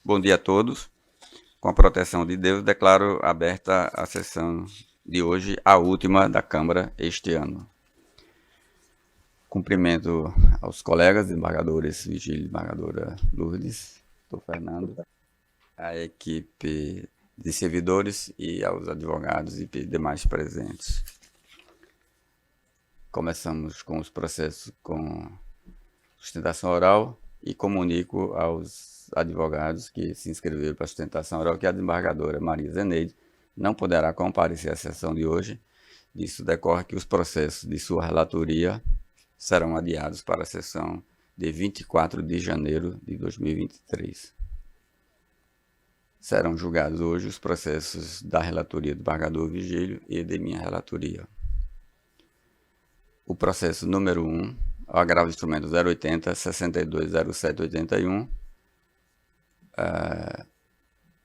Bom dia a todos. Com a proteção de Deus, declaro aberta a sessão de hoje, a última da Câmara este ano. Cumprimento aos colegas, desembargadores Vigílio e desembargadora Lourdes, doutor Fernando, à equipe de servidores e aos advogados e demais presentes. Começamos com os processos com sustentação oral e comunico aos advogados que se inscreveram para a sustentação oral que a desembargadora Maria Zeneide não poderá comparecer à sessão de hoje. Disso decorre que os processos de sua relatoria serão adiados para a sessão de 24 de janeiro de 2023. Serão julgados hoje os processos da relatoria do desembargador Vigílio e de minha relatoria. O processo número 1, o agravo do instrumento 080 620781,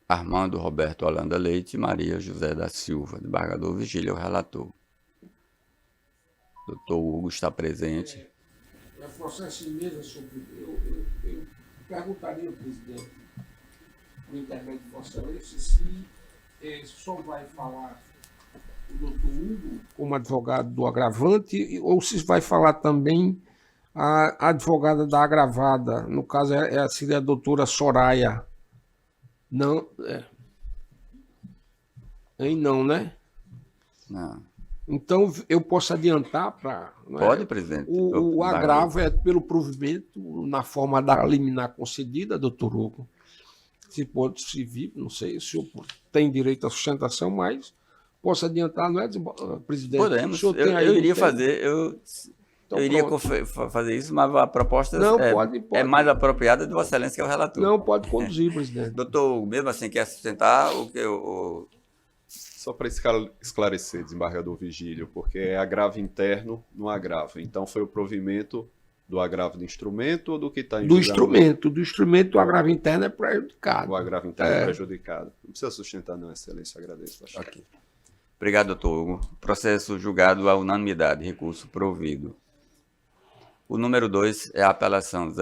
Armando Roberto Holanda Leite e Maria José da Silva, desembargador Vigílio, é o relator. Doutor Hugo está presente. É processo em mesa sobre. Eu perguntaria ao presidente, no intermédio de Vossa Excelência, se só vai falar o doutor Hugo como advogado do agravante ou se vai falar também a advogada da agravada, no caso seria a doutora Soraya. Não, não, né? Não. Então, eu posso adiantar para... Pode, presidente. O agravo é pelo provimento na forma da liminar concedida, doutor Hugo. Se pode se vir, não sei se o senhor tem direito à sustentação, mas posso adiantar, não é, presidente? Podemos. Eu iria fazer... Então, eu iria fazer isso, mas a proposta pode. É mais apropriada de Vossa Excelência, que é o relator. Não, pode conduzir, presidente. Doutor, mesmo assim, quer sustentar o que eu... Só para esclarecer, desembargador Vigílio, porque é agravo interno no agravo. Então, foi o provimento do agravo do instrumento ou do que está em julgamento? Do instrumento, o agravo interno é prejudicado. O agravo interno é prejudicado. Não precisa sustentar, não, Excelência, agradeço. Ok. Obrigado, doutor Hugo. Processo julgado à unanimidade, recurso provido. O número 2 é a apelação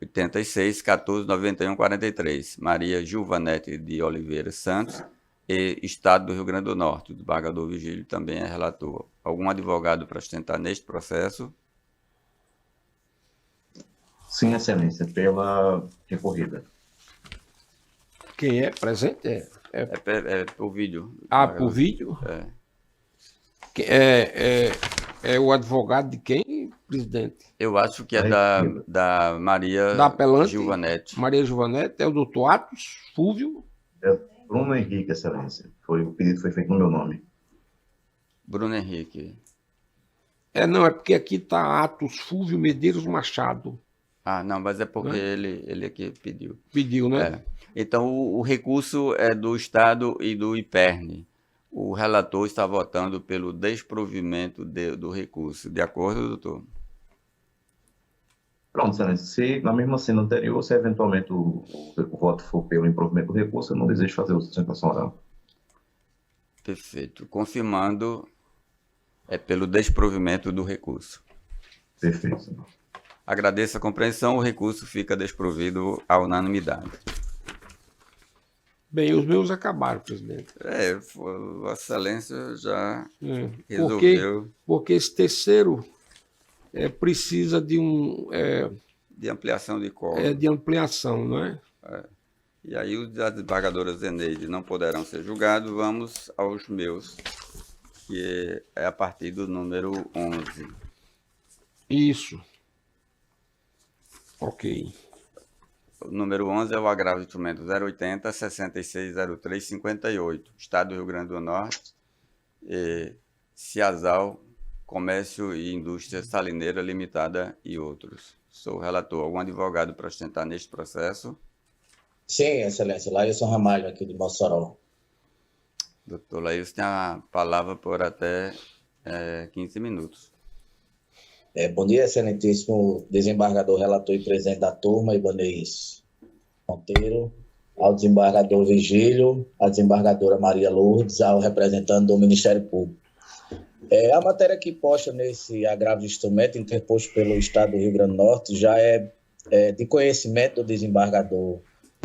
086 14 91 43, Maria Gilvanete de Oliveira Santos, e Estado do Rio Grande do Norte. O desembargador Vigílio também é relator. Algum advogado para sustentar neste processo? Sim, Excelência, pela recorrida. Quem é presente? É por vídeo. Por vídeo? É o advogado de quem, presidente? Eu acho que é da Maria da apelante, Gilvanete. Maria Gilvanete, é o doutor Atos Fúvio? É Bruno Henrique, Excelência. O pedido foi feito no meu nome. Bruno Henrique. Não, é porque aqui está Atos Fúvio Medeiros Machado. Não, mas é porque ele aqui pediu. Pediu, né? Então, o recurso é do Estado e do IPERN. O relator está votando pelo desprovimento do recurso. De acordo, doutor? Pronto, Excelência. Se na mesma cena anterior, se eventualmente o voto for pelo improvimento do recurso, eu não desejo fazer a sustentação oral. Perfeito. Confirmando, é pelo desprovimento do recurso. Perfeito, senhor. Agradeço a compreensão, o recurso fica desprovido à unanimidade. Bem, os meus acabaram, presidente. Vossa Excelência já resolveu. Porque esse terceiro precisa de de ampliação de quórum. De ampliação, não é? E aí os da desembargadora Zeneide não poderão ser julgados. Vamos aos meus, que é a partir do número 11. Isso. Ok. O número 11 é o agravo do instrumento 080 6603 58, Estado do Rio Grande do Norte, Ciasal, Comércio e Indústria Salineira Limitada e outros. Sou o relator. Algum advogado para sustentar neste processo? Sim, Excelência. Laílson Ramalho, aqui de Mossoró. Doutor Laílson tem a palavra por até 15 minutos. Bom dia, excelentíssimo desembargador, relator e presidente da turma, Ibanez Monteiro, ao desembargador Vigílio, à desembargadora Maria Lourdes, ao representante do Ministério Público. A matéria aqui posta nesse agravo de instrumento interposto pelo Estado do Rio Grande do Norte já é de conhecimento do desembargador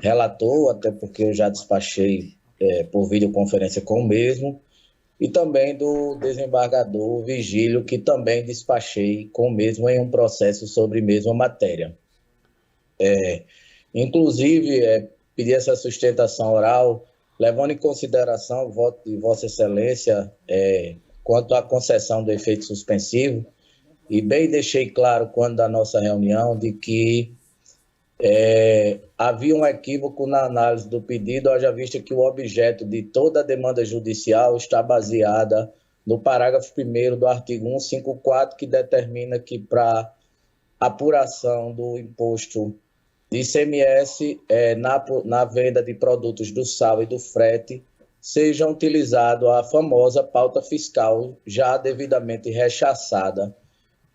relator, até porque eu já despachei por videoconferência com o mesmo, e também do desembargador Vigílio, que também despachei com o mesmo em um processo sobre a mesma matéria. Inclusive, pedi essa sustentação oral, levando em consideração o voto de Vossa Excelência quanto à concessão do efeito suspensivo, e bem deixei claro, quando da nossa reunião, de que havia um equívoco na análise do pedido, haja vista que o objeto de toda a demanda judicial está baseada no parágrafo 1º do artigo 154, que determina que para apuração do imposto de ICMS na venda de produtos do sal e do frete, seja utilizado a famosa pauta fiscal, já devidamente rechaçada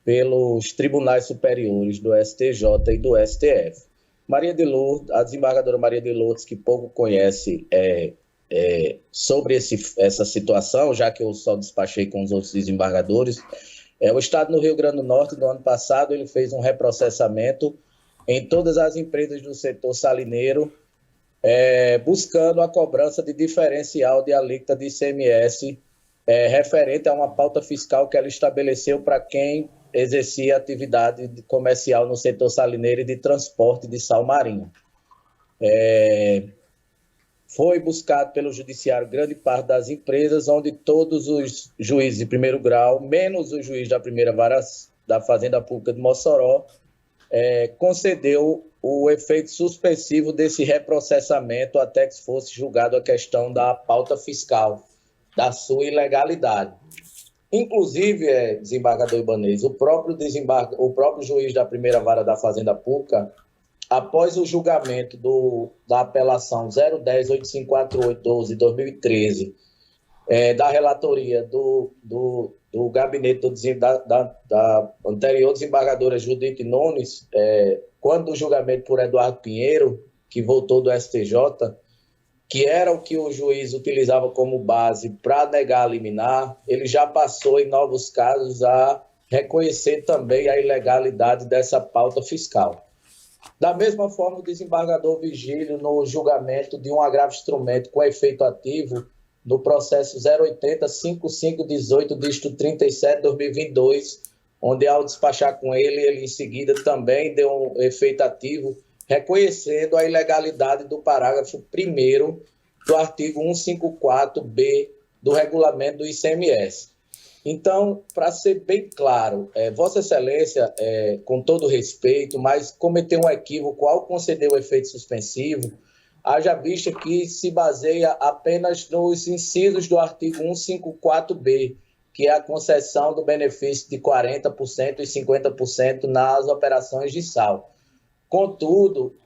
pelos tribunais superiores do STJ e do STF. A desembargadora Maria de Lourdes, que pouco conhece sobre essa situação, já que eu só despachei com os outros desembargadores, o Estado no Rio Grande do Norte, no ano passado, ele fez um reprocessamento em todas as empresas do setor salineiro, buscando a cobrança de diferencial de alíquota de ICMS referente a uma pauta fiscal que ela estabeleceu para quem exercia atividade comercial no setor salineiro e de transporte de sal marinho. Foi buscado pelo judiciário grande parte das empresas, onde todos os juízes de primeiro grau, menos o juiz da primeira vara da Fazenda Pública de Mossoró, concedeu o efeito suspensivo desse reprocessamento até que fosse julgado a questão da pauta fiscal, da sua ilegalidade. Inclusive, desembargador Ibanez, o próprio juiz da primeira vara da Fazenda Pública, após o julgamento da apelação 010-8548-12 de 2013, da relatoria do gabinete da anterior desembargadora Judite Nunes, quando o julgamento por Eduardo Pinheiro, que voltou do STJ, que era o que o juiz utilizava como base para negar a liminar, ele já passou em novos casos a reconhecer também a ilegalidade dessa pauta fiscal. Da mesma forma, o desembargador Vigílio, no julgamento de um agravo instrumento com efeito ativo, no processo 080-5518, dígito 37/2022, onde ao despachar com ele em seguida também deu um efeito ativo, reconhecendo a ilegalidade do parágrafo 1º do artigo 154b do regulamento do ICMS. Então, para ser bem claro, Vossa Excelência, com todo respeito, mas cometeu um equívoco ao conceder o efeito suspensivo, haja vista que se baseia apenas nos incisos do artigo 154b, que é a concessão do benefício de 40% e 50% nas operações de sal. Contudo,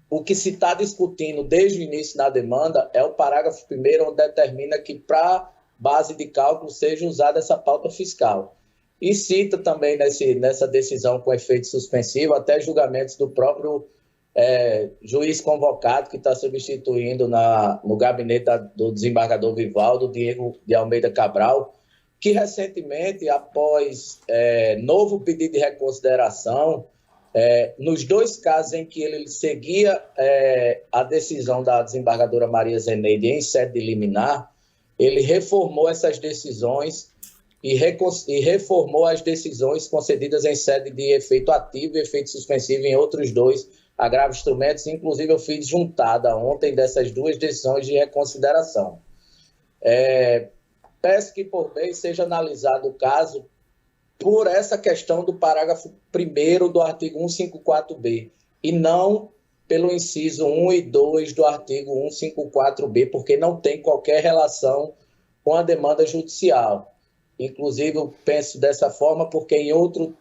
o que se está discutindo desde o início da demanda é o parágrafo 1º, onde determina que para base de cálculo seja usada essa pauta fiscal. E cita também nessa decisão com efeito suspensivo até julgamentos do próprio juiz convocado, que está substituindo no gabinete do desembargador Vivaldo, Diego de Almeida Cabral, que recentemente, após novo pedido de reconsideração, nos dois casos em que ele seguia a decisão da desembargadora Maria Zeneide em sede de liminar, ele reformou essas decisões e reformou as decisões concedidas em sede de efeito ativo e efeito suspensivo em outros dois agravos instrumentos. Inclusive, eu fiz juntada ontem dessas duas decisões de reconsideração. Peço que, por bem, seja analisado o caso por essa questão do parágrafo 1º do artigo 154b, e não pelo inciso 1 e 2 do artigo 154b, porque não tem qualquer relação com a demanda judicial. Inclusive, eu penso dessa forma porque em outro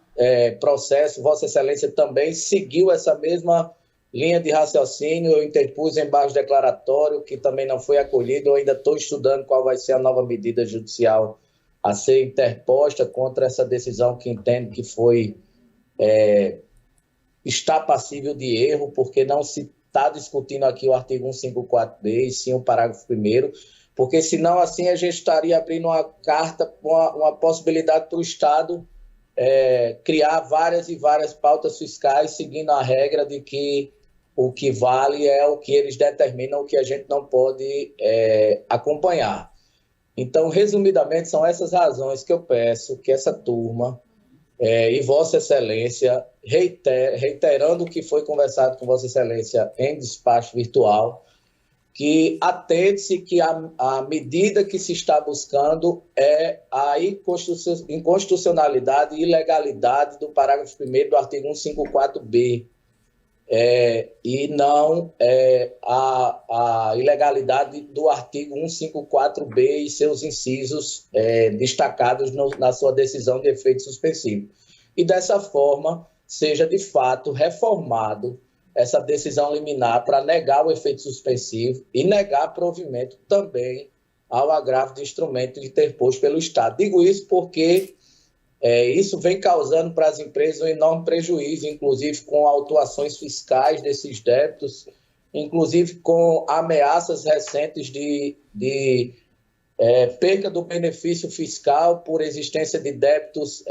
processo, Vossa Excelência também seguiu essa mesma linha de raciocínio. Eu interpus embaixo declaratório, que também não foi acolhido. Eu ainda estou estudando qual vai ser a nova medida judicial a ser interposta contra essa decisão, que entendo que está passível de erro, porque não se está discutindo aqui o artigo 154b, e sim o parágrafo 1º, porque senão assim a gente estaria abrindo uma carta, uma possibilidade para o Estado criar várias e várias pautas fiscais, seguindo a regra de que o que vale é o que eles determinam, o que a gente não pode acompanhar. Então, resumidamente, são essas razões que eu peço que essa turma e Vossa Excelência, reiterando o que foi conversado com Vossa Excelência em despacho virtual, que atente-se que a medida que se está buscando é a inconstitucionalidade e ilegalidade do parágrafo 1º do artigo 154b, e não a ilegalidade do artigo 154b e seus incisos destacados na sua decisão de efeito suspensivo. E dessa forma, seja de fato reformado essa decisão liminar para negar o efeito suspensivo e negar provimento também ao agravo de instrumento interposto pelo Estado. Digo isso porque isso vem causando para as empresas um enorme prejuízo, inclusive com autuações fiscais desses débitos, inclusive com ameaças recentes de perca do benefício fiscal por existência de débitos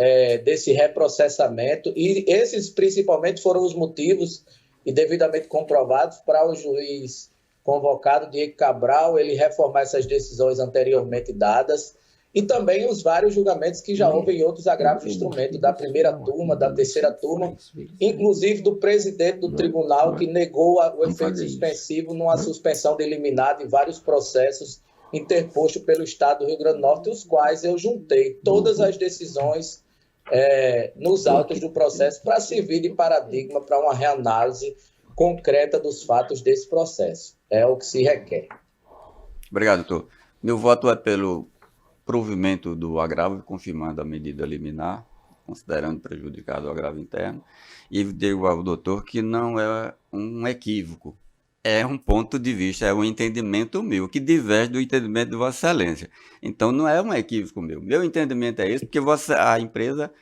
desse reprocessamento. E esses, principalmente, foram os motivos, e devidamente comprovados, para o juiz convocado, Diego Cabral, ele reformar essas decisões anteriormente dadas, e também os vários julgamentos que já houve em outros agravos de instrumento, da primeira turma, da terceira turma, inclusive do presidente do tribunal, que negou o efeito suspensivo numa suspensão de liminar de vários processos interpostos pelo Estado do Rio Grande do Norte, os quais eu juntei todas as decisões nos autos do processo para servir de paradigma para uma reanálise concreta dos fatos desse processo. É o que se requer. Obrigado, doutor. Meu voto é pelo provimento do agravo, confirmando a medida liminar, considerando prejudicado o agravo interno, e digo ao doutor que não é um equívoco, é um ponto de vista, é um entendimento meu, que diverge do entendimento de Vossa Excelência. Então, não é um equívoco meu. Meu entendimento é esse, porque a empresa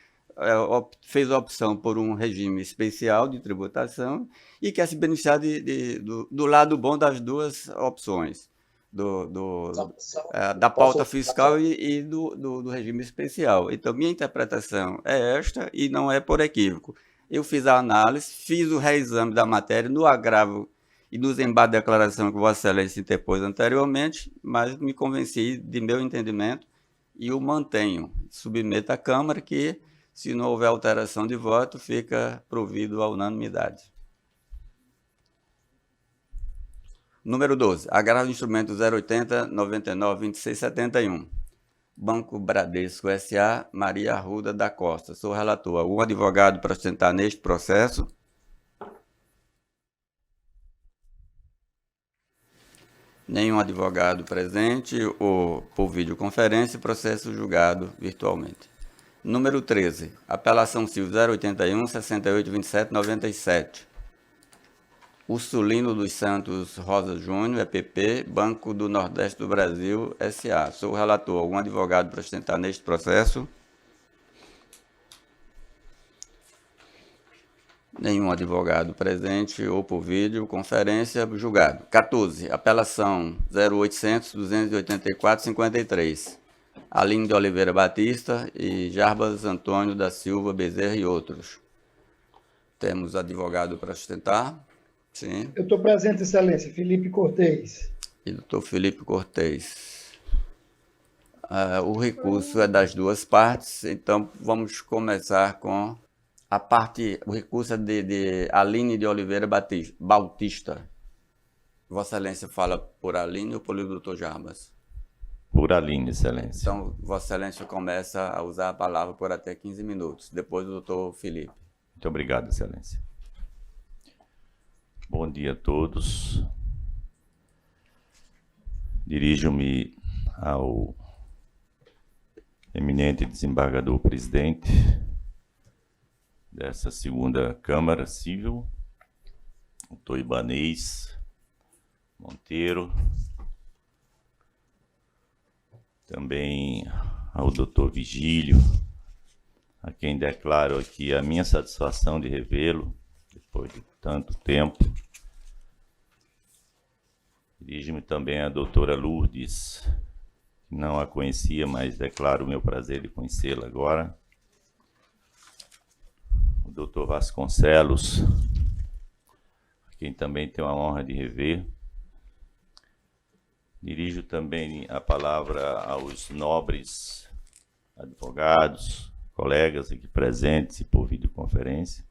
fez a opção por um regime especial de tributação e quer se beneficiar do lado bom das duas opções, da pauta fiscal e do regime especial. Então, minha interpretação é esta e não é por equívoco. Eu fiz a análise, fiz o reexame da matéria no agravo e nos embates de declaração que Vossa Excelência interpôs anteriormente, mas me convenci de meu entendimento e o mantenho. Submeto à Câmara que, se não houver alteração de voto, fica provido à unanimidade. Número 12. Agravo de instrumento 080 99 26 71. Banco Bradesco S.A., Maria Arruda da Costa. Sou relator. Algum advogado para sustentar neste processo? Nenhum advogado presente ou por videoconferência, processo julgado virtualmente. Número 13. Apelação civil 081 68 27 97. Ursulino dos Santos Rosa Júnior, EPP, Banco do Nordeste do Brasil, S.A. Sou o relator. Algum advogado para sustentar neste processo? Nenhum advogado presente ou por videoconferência, julgado. 14. Apelação 0800 284 53. Aline de Oliveira Batista e Jarbas Antônio da Silva Bezerra e outros. Temos advogado para sustentar? Sim. Eu estou presente, Excelência. Felipe Cortez. E doutor Felipe Cortez. O recurso é das duas partes, então vamos começar com a parte, o recurso é de Aline de Oliveira Bautista. Vossa Excelência fala por Aline ou pelo doutor Jarbas? Por Aline, Excelência. Então, Vossa Excelência começa a usar a palavra por até 15 minutos. Depois o doutor Felipe. Muito obrigado, Excelência. Bom dia a todos. Dirijo-me ao eminente desembargador presidente dessa segunda Câmara Civil, doutor Ibanez Monteiro, também ao doutor Vigílio, a quem declaro aqui a minha satisfação de revê-lo depois de tanto tempo. Dirijo-me também à doutora Lourdes, que não a conhecia, mas declaro o meu prazer de conhecê-la agora. O doutor Vasconcelos, a quem também tenho a honra de rever. Dirijo também a palavra aos nobres advogados, colegas aqui presentes e por videoconferência.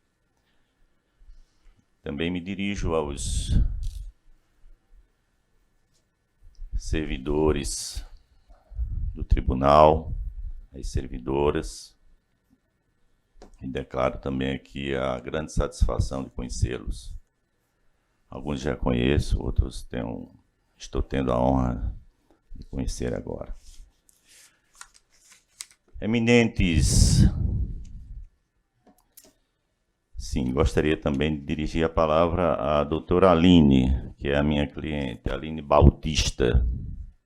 Também me dirijo aos servidores do tribunal, às servidoras, e declaro também aqui a grande satisfação de conhecê-los. Alguns já conheço, outros estou tendo a honra de conhecer agora. Eminentes, sim, gostaria também de dirigir a palavra à doutora Aline, que é a minha cliente, Aline Bautista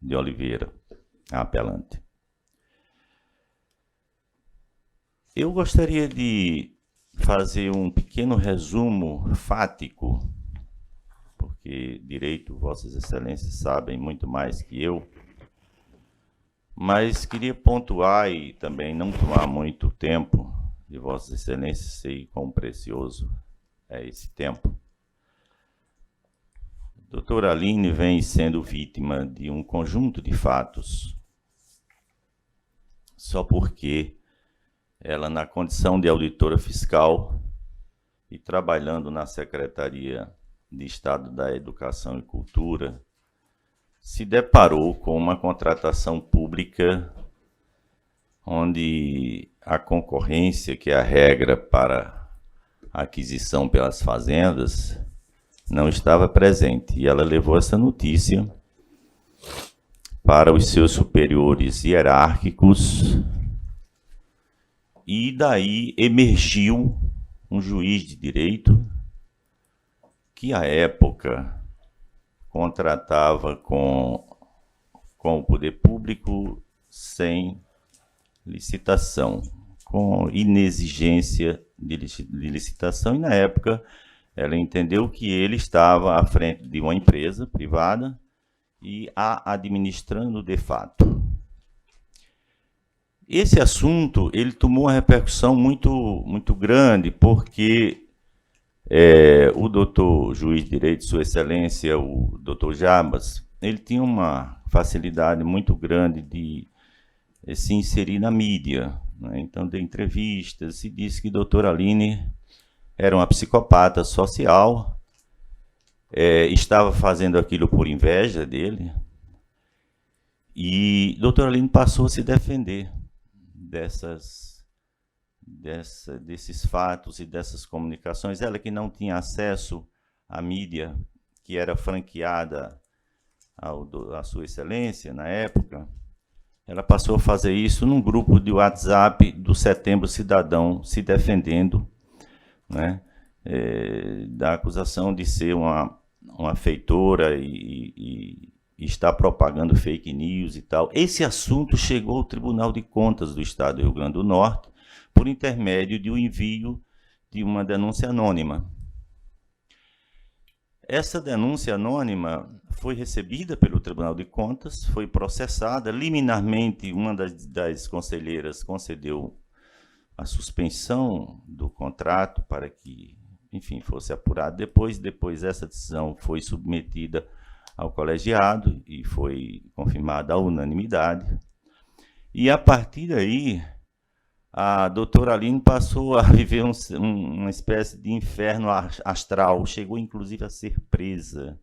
de Oliveira, a apelante. Eu gostaria de fazer um pequeno resumo fático, porque direito, Vossas Excelências sabem muito mais que eu, mas queria pontuar e também não tomar muito tempo de Vossas Excelências, sei quão precioso é esse tempo. A doutora Aline vem sendo vítima de um conjunto de fatos, só porque ela, na condição de auditora fiscal e trabalhando na Secretaria de Estado da Educação e Cultura, se deparou com uma contratação pública onde a concorrência, que é a regra para a aquisição pelas fazendas, não estava presente. E ela levou essa notícia para os seus superiores hierárquicos e daí emergiu um juiz de direito que, à época, contratava com o poder público sem licitação, com inexigência de licitação, e, na época, ela entendeu que ele estava à frente de uma empresa privada e a administrando de fato. Esse assunto ele tomou uma repercussão muito grande, porque o doutor juiz de direito, Sua Excelência, o doutor Jabas, ele tinha uma facilidade muito grande de se inserir na mídia, né? Então, deu entrevistas e disse que a doutora Aline era uma psicopata social, estava fazendo aquilo por inveja dele, e a doutora Aline passou a se defender desses fatos e dessas comunicações. Ela que não tinha acesso à mídia, que era franqueada à Sua Excelência na época, ela passou a fazer isso num grupo de WhatsApp do Setembro Cidadão, se defendendo, né, da acusação de ser uma feitora e está propagando fake news e tal. Esse assunto chegou ao Tribunal de Contas do Estado do Rio Grande do Norte por intermédio de um envio de uma denúncia anônima. Essa denúncia anônima foi recebida pelo Tribunal de Contas, foi processada. Liminarmente, uma das conselheiras concedeu a suspensão do contrato para que, enfim, fosse apurado depois. Depois, essa decisão foi submetida ao colegiado e foi confirmada a unanimidade. E, a partir daí, a doutora Aline passou a viver uma espécie de inferno astral. Chegou, inclusive, a ser presa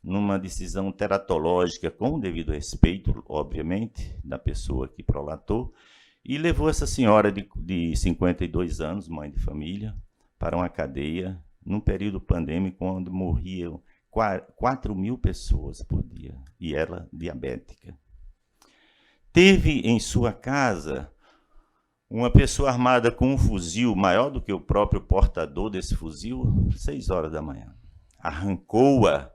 numa decisão teratológica, com o devido respeito, obviamente, da pessoa que prolatou, e levou essa senhora de 52 anos, mãe de família, para uma cadeia, num período pandêmico, onde morriam 4.000 pessoas por dia, e ela diabética. Teve em sua casa uma pessoa armada com um fuzil maior do que o próprio portador desse fuzil, 6 horas da manhã. Arrancou-a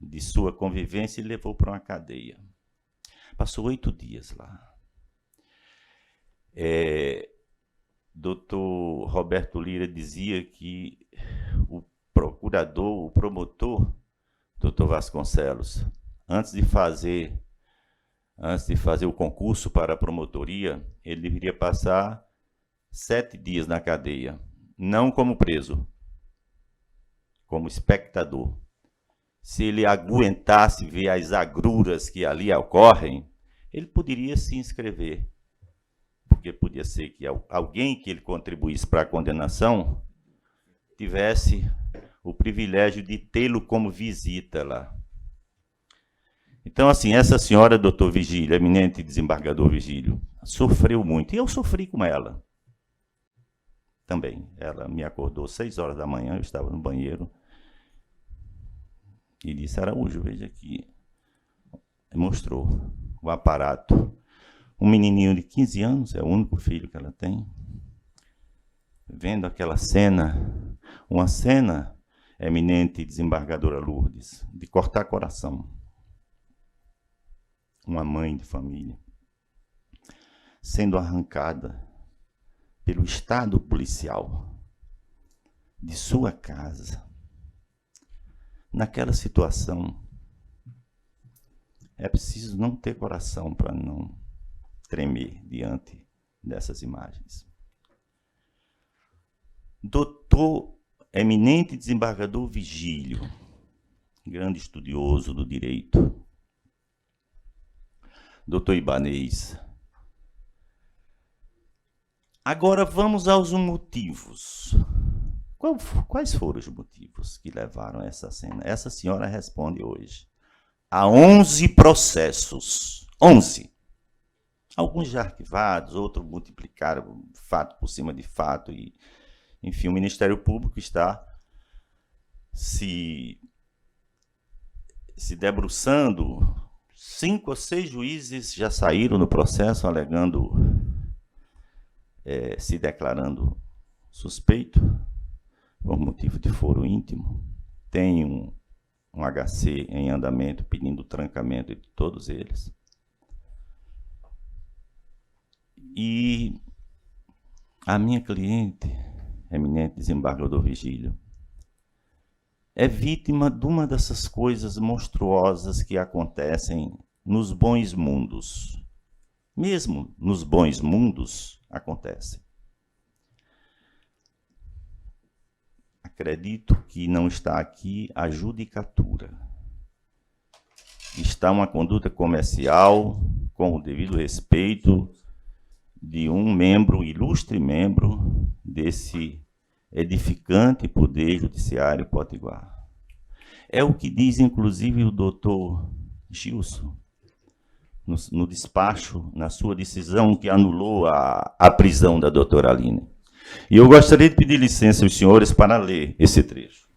de sua convivência e levou para uma cadeia. Passou 8 dias lá. Doutor Roberto Lira dizia que o procurador, o promotor, doutor Vasconcelos, antes de fazer o concurso para a promotoria, ele deveria passar 7 dias na cadeia, não como preso, como espectador, se ele aguentasse ver as agruras que ali ocorrem, ele poderia se inscrever, porque podia ser que alguém que ele contribuísse para a condenação tivesse o privilégio de tê-lo como visita lá. Então, assim, essa senhora, doutor Vigílio, eminente desembargador Vigílio, sofreu muito, e eu sofri com ela também. Ela me acordou 6 horas da manhã, eu estava no banheiro, e disse: Araújo, veja aqui. Mostrou o aparato. Um menininho de 15 anos, é o único filho que ela tem, vendo aquela cena, uma cena, eminente desembargadora Lourdes, de cortar coração. Uma mãe de família sendo arrancada pelo Estado policial de sua casa. Naquela situação, é preciso não ter coração para não tremer diante dessas imagens. Doutor eminente desembargador Vigílio, grande estudioso do direito, doutor Ibanez. Agora vamos aos motivos. Quais foram os motivos que levaram a essa cena? Essa senhora responde hoje. Há 11 processos. 11. Alguns já arquivados, outros multiplicaram fato por cima de fato. E, enfim, o Ministério Público está se debruçando. 5 ou 6 juízes já saíram no processo alegando, se declarando suspeito por motivo de foro íntimo. Tem um HC em andamento pedindo trancamento de todos eles. E a minha cliente, eminente desembargador Vigílio, é vítima de uma dessas coisas monstruosas que acontecem nos bons mundos. Mesmo nos bons mundos acontece. Acredito que não está aqui a judicatura. Está uma conduta comercial, com o devido respeito de um membro, ilustre membro, desse edificante poder judiciário potiguar. É o que diz, inclusive, o doutor Gilson, no despacho, na sua decisão que anulou a prisão da doutora Aline. E eu gostaria de pedir licença aos senhores para ler esse trecho.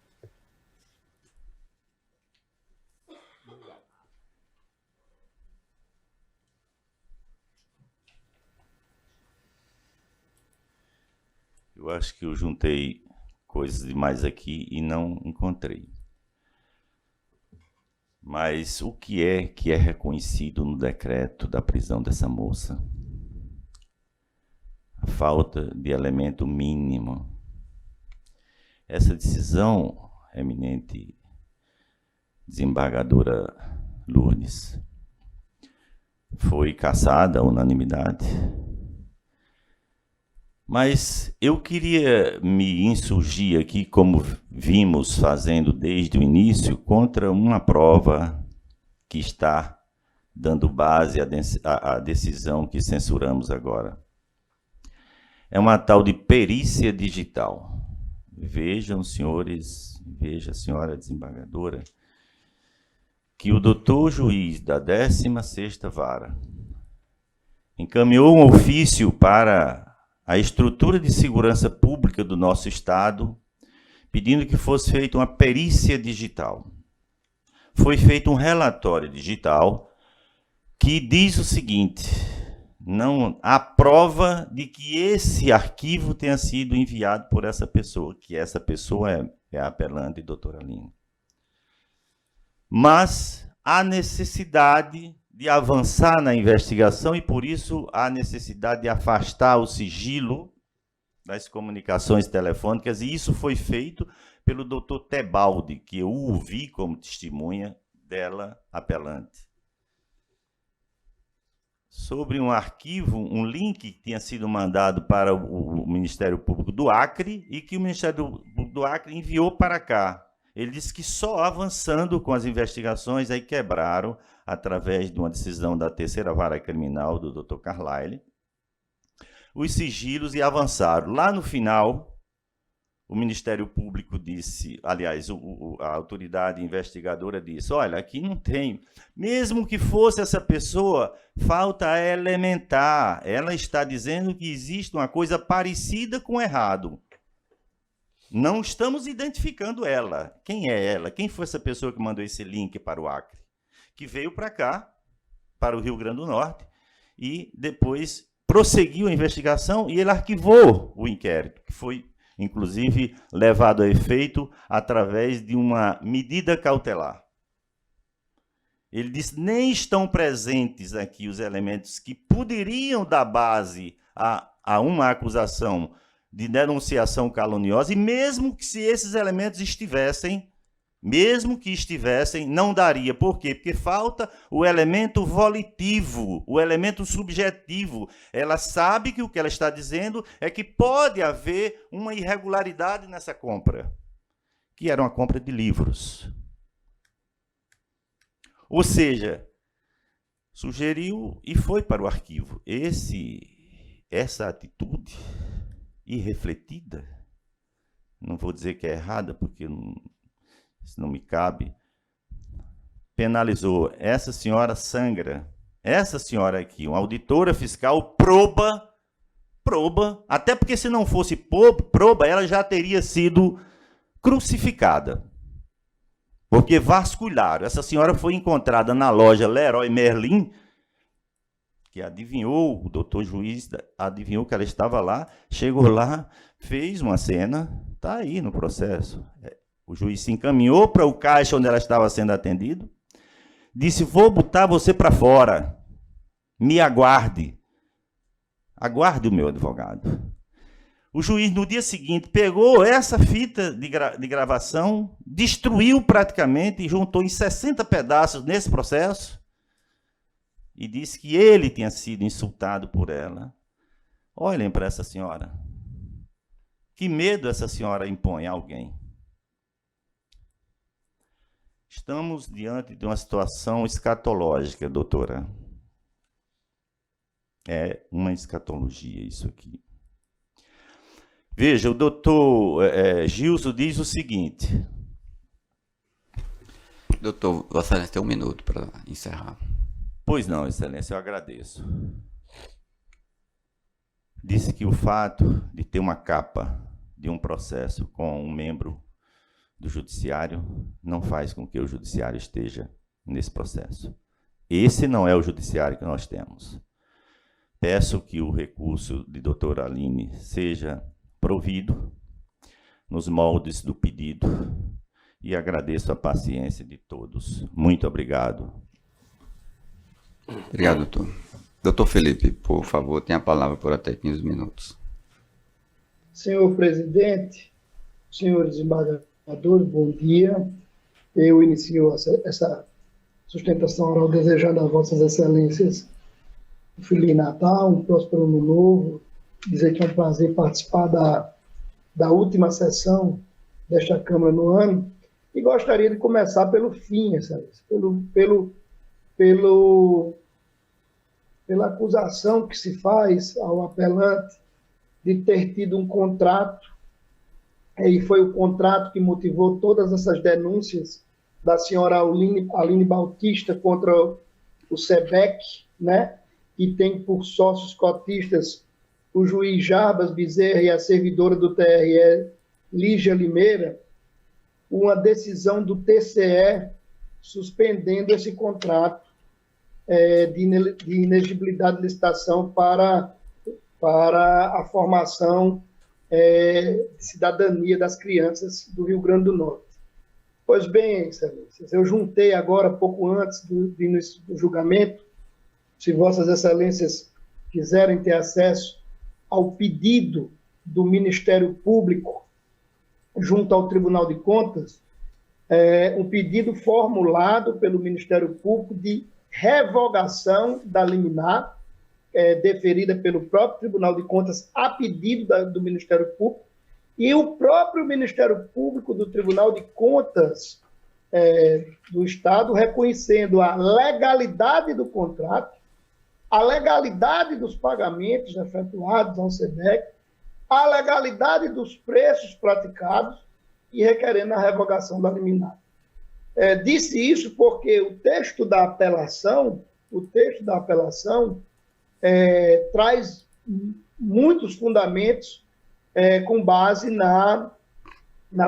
Eu acho que eu juntei coisas demais aqui e não encontrei. Mas o que é reconhecido no decreto da prisão dessa moça? A falta de elemento mínimo. Essa decisão, eminente desembargadora Lourdes, foi cassada à unanimidade. Mas eu queria me insurgir aqui, como vimos fazendo desde o início, contra uma prova que está dando base à decisão que censuramos agora. É uma tal de perícia digital. Vejam, senhores, veja, senhora desembargadora, que o doutor juiz da 16ª Vara encaminhou um ofício para a estrutura de segurança pública do nosso Estado, pedindo que fosse feita uma perícia digital. Foi feito um relatório digital que diz o seguinte: não há prova de que esse arquivo tenha sido enviado por essa pessoa, que essa pessoa é a apelante doutora Aline. Mas há necessidade de avançar na investigação e, por isso, há necessidade de afastar o sigilo das comunicações telefônicas, e isso foi feito pelo doutor Tebaldi, que eu ouvi como testemunha dela apelante. Sobre um arquivo, um link que tinha sido mandado para o Ministério Público do Acre e que o Ministério Público do Acre enviou para cá. Ele disse que só avançando com as investigações, aí quebraram, através de uma decisão da terceira vara criminal do Dr. Carlyle, os sigilos e avançaram. Lá no final, o Ministério Público disse, aliás, a autoridade investigadora disse, olha, aqui não tem, mesmo que fosse essa pessoa, falta elementar. Ela está dizendo que existe uma coisa parecida com errado. Não estamos identificando ela. Quem é ela? Quem foi essa pessoa que mandou esse link para o Acre? Que veio para cá, para o Rio Grande do Norte, e depois prosseguiu a investigação e ele arquivou o inquérito, que foi, inclusive, levado a efeito através de uma medida cautelar. Ele disse, nem estão presentes aqui os elementos que poderiam dar base a uma acusação de denunciação caluniosa, e mesmo que se esses elementos estivessem, não daria. Por quê? Porque falta o elemento volitivo, o elemento subjetivo. Ela sabe que o que ela está dizendo é que pode haver uma irregularidade nessa compra, que era uma compra de livros. Ou seja, sugeriu e foi para o arquivo. Essa atitude irrefletida, não vou dizer que é errada, porque isso não me cabe, penalizou. Essa senhora sangra. Essa senhora aqui, uma auditora fiscal proba, até porque se não fosse proba, ela já teria sido crucificada. Porque vasculharam. Essa senhora foi encontrada na loja Leroy Merlin, que adivinhou, o doutor juiz adivinhou que ela estava lá, chegou lá, fez uma cena, está aí no processo. O juiz se encaminhou para o caixa onde ela estava sendo atendida, disse, vou botar você para fora, me aguarde. Aguarde o meu advogado. O juiz, no dia seguinte, pegou essa fita de gravação, destruiu praticamente e juntou em 60 pedaços nesse processo e disse que ele tinha sido insultado por ela. Olhem para essa senhora. Que medo essa senhora impõe a alguém. Estamos diante de uma situação escatológica, doutora. É uma escatologia isso aqui. Veja, o doutor Gilson diz o seguinte. Doutor, Vossa Excelência tem 1 minuto para encerrar. Pois não, Excelência, eu agradeço. Disse que o fato de ter uma capa de um processo com um membro do judiciário não faz com que o judiciário esteja nesse processo. Esse não é o judiciário que nós temos. Peço que o recurso de doutora Aline seja provido nos moldes do pedido e agradeço a paciência de todos. Muito obrigado. Obrigado, doutor. Doutor Felipe, por favor, tenha a palavra por até 15 minutos. Senhor presidente, senhores desembargadores, bom dia. Eu inicio essa sustentação oral desejando a vossas excelências um Feliz Natal, um próspero Ano Novo, dizer que é um prazer participar da última sessão desta Câmara no ano, e gostaria de começar pelo fim, excelência, pela acusação que se faz ao apelante de ter tido um contrato, e foi o contrato que motivou todas essas denúncias da senhora Aline Bautista contra o SEBEC, né, que tem por sócios cotistas o juiz Jarbas Bezerra e a servidora do TRE, Lígia Limeira, uma decisão do TCE suspendendo esse contrato de inexigibilidade de licitação para a formação de cidadania das crianças do Rio Grande do Norte. Pois bem, excelências, eu juntei agora, pouco antes do início do julgamento, se vossas excelências quiserem ter acesso ao pedido do Ministério Público junto ao Tribunal de Contas, um pedido formulado pelo Ministério Público de revogação da liminar, deferida pelo próprio Tribunal de Contas a pedido do Ministério Público, E o próprio Ministério Público do Tribunal de Contas do Estado reconhecendo a legalidade do contrato, a legalidade dos pagamentos efetuados ao SEDEC, a legalidade dos preços praticados e requerendo a revogação da liminar. Disse isso porque o texto da apelação traz muitos fundamentos com base na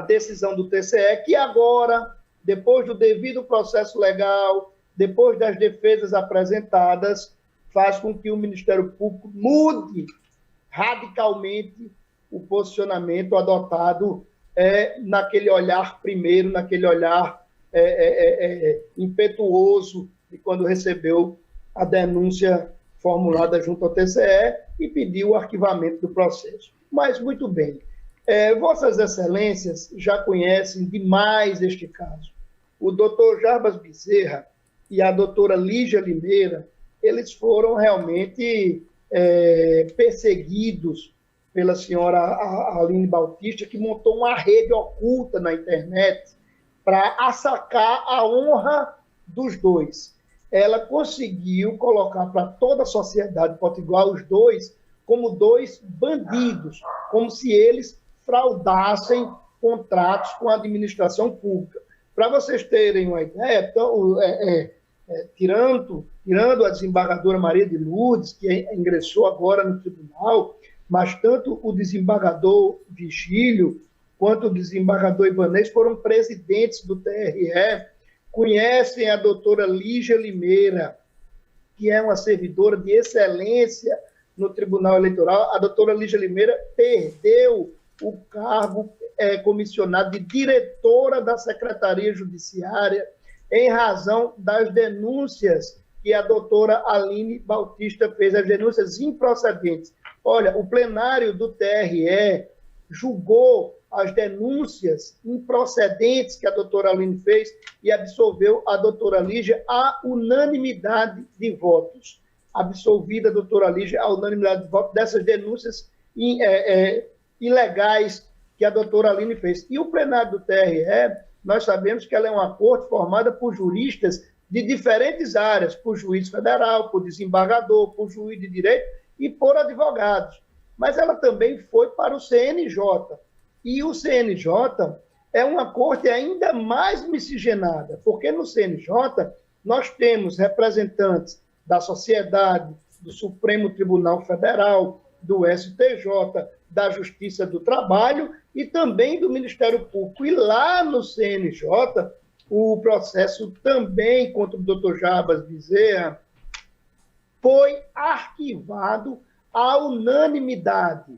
decisão do TCE, que agora, depois do devido processo legal, depois das defesas apresentadas, faz com que o Ministério Público mude radicalmente o posicionamento adotado naquele olhar primeiro, naquele olhar impetuoso de quando recebeu a denúncia formulada junto ao TCE e pediu o arquivamento do processo. Mas, muito bem, Vossas Excelências já conhecem demais este caso. O doutor Jarbas Bezerra e a doutora Lígia Limeira, eles foram realmente perseguidos pela senhora Aline Bautista, que montou uma rede oculta na internet para assacar a honra dos dois. Ela conseguiu colocar para toda a sociedade potiguar os dois como dois bandidos, como se eles fraudassem contratos com a administração pública. Para vocês terem uma ideia, tirando a desembargadora Maria de Lourdes, que ingressou agora no tribunal, mas tanto o desembargador Vigílio quanto o desembargador Ibanez foram presidentes do TRE, conhecem a doutora Lígia Limeira, que é uma servidora de excelência no Tribunal Eleitoral. A doutora Lígia Limeira perdeu o cargo comissionado de diretora da Secretaria Judiciária em razão das denúncias que a doutora Aline Bautista fez, as denúncias improcedentes. Olha, o plenário do TRE julgou as denúncias improcedentes que a doutora Aline fez e absolveu a doutora Lígia à unanimidade de votos. Absolvida a doutora Lígia à unanimidade de votos dessas denúncias ilegais que a doutora Aline fez. E o plenário do TRE, nós sabemos que ela é uma corte formada por juristas de diferentes áreas, por juiz federal, por desembargador, por juiz de direito e por advogados. Mas ela também foi para o CNJ. E o CNJ é uma corte ainda mais miscigenada, porque no CNJ nós temos representantes da sociedade, do Supremo Tribunal Federal, do STJ, da Justiça do Trabalho e também do Ministério Público. E lá no CNJ, o processo também contra o doutor Jarbas Bezerra foi arquivado à unanimidade.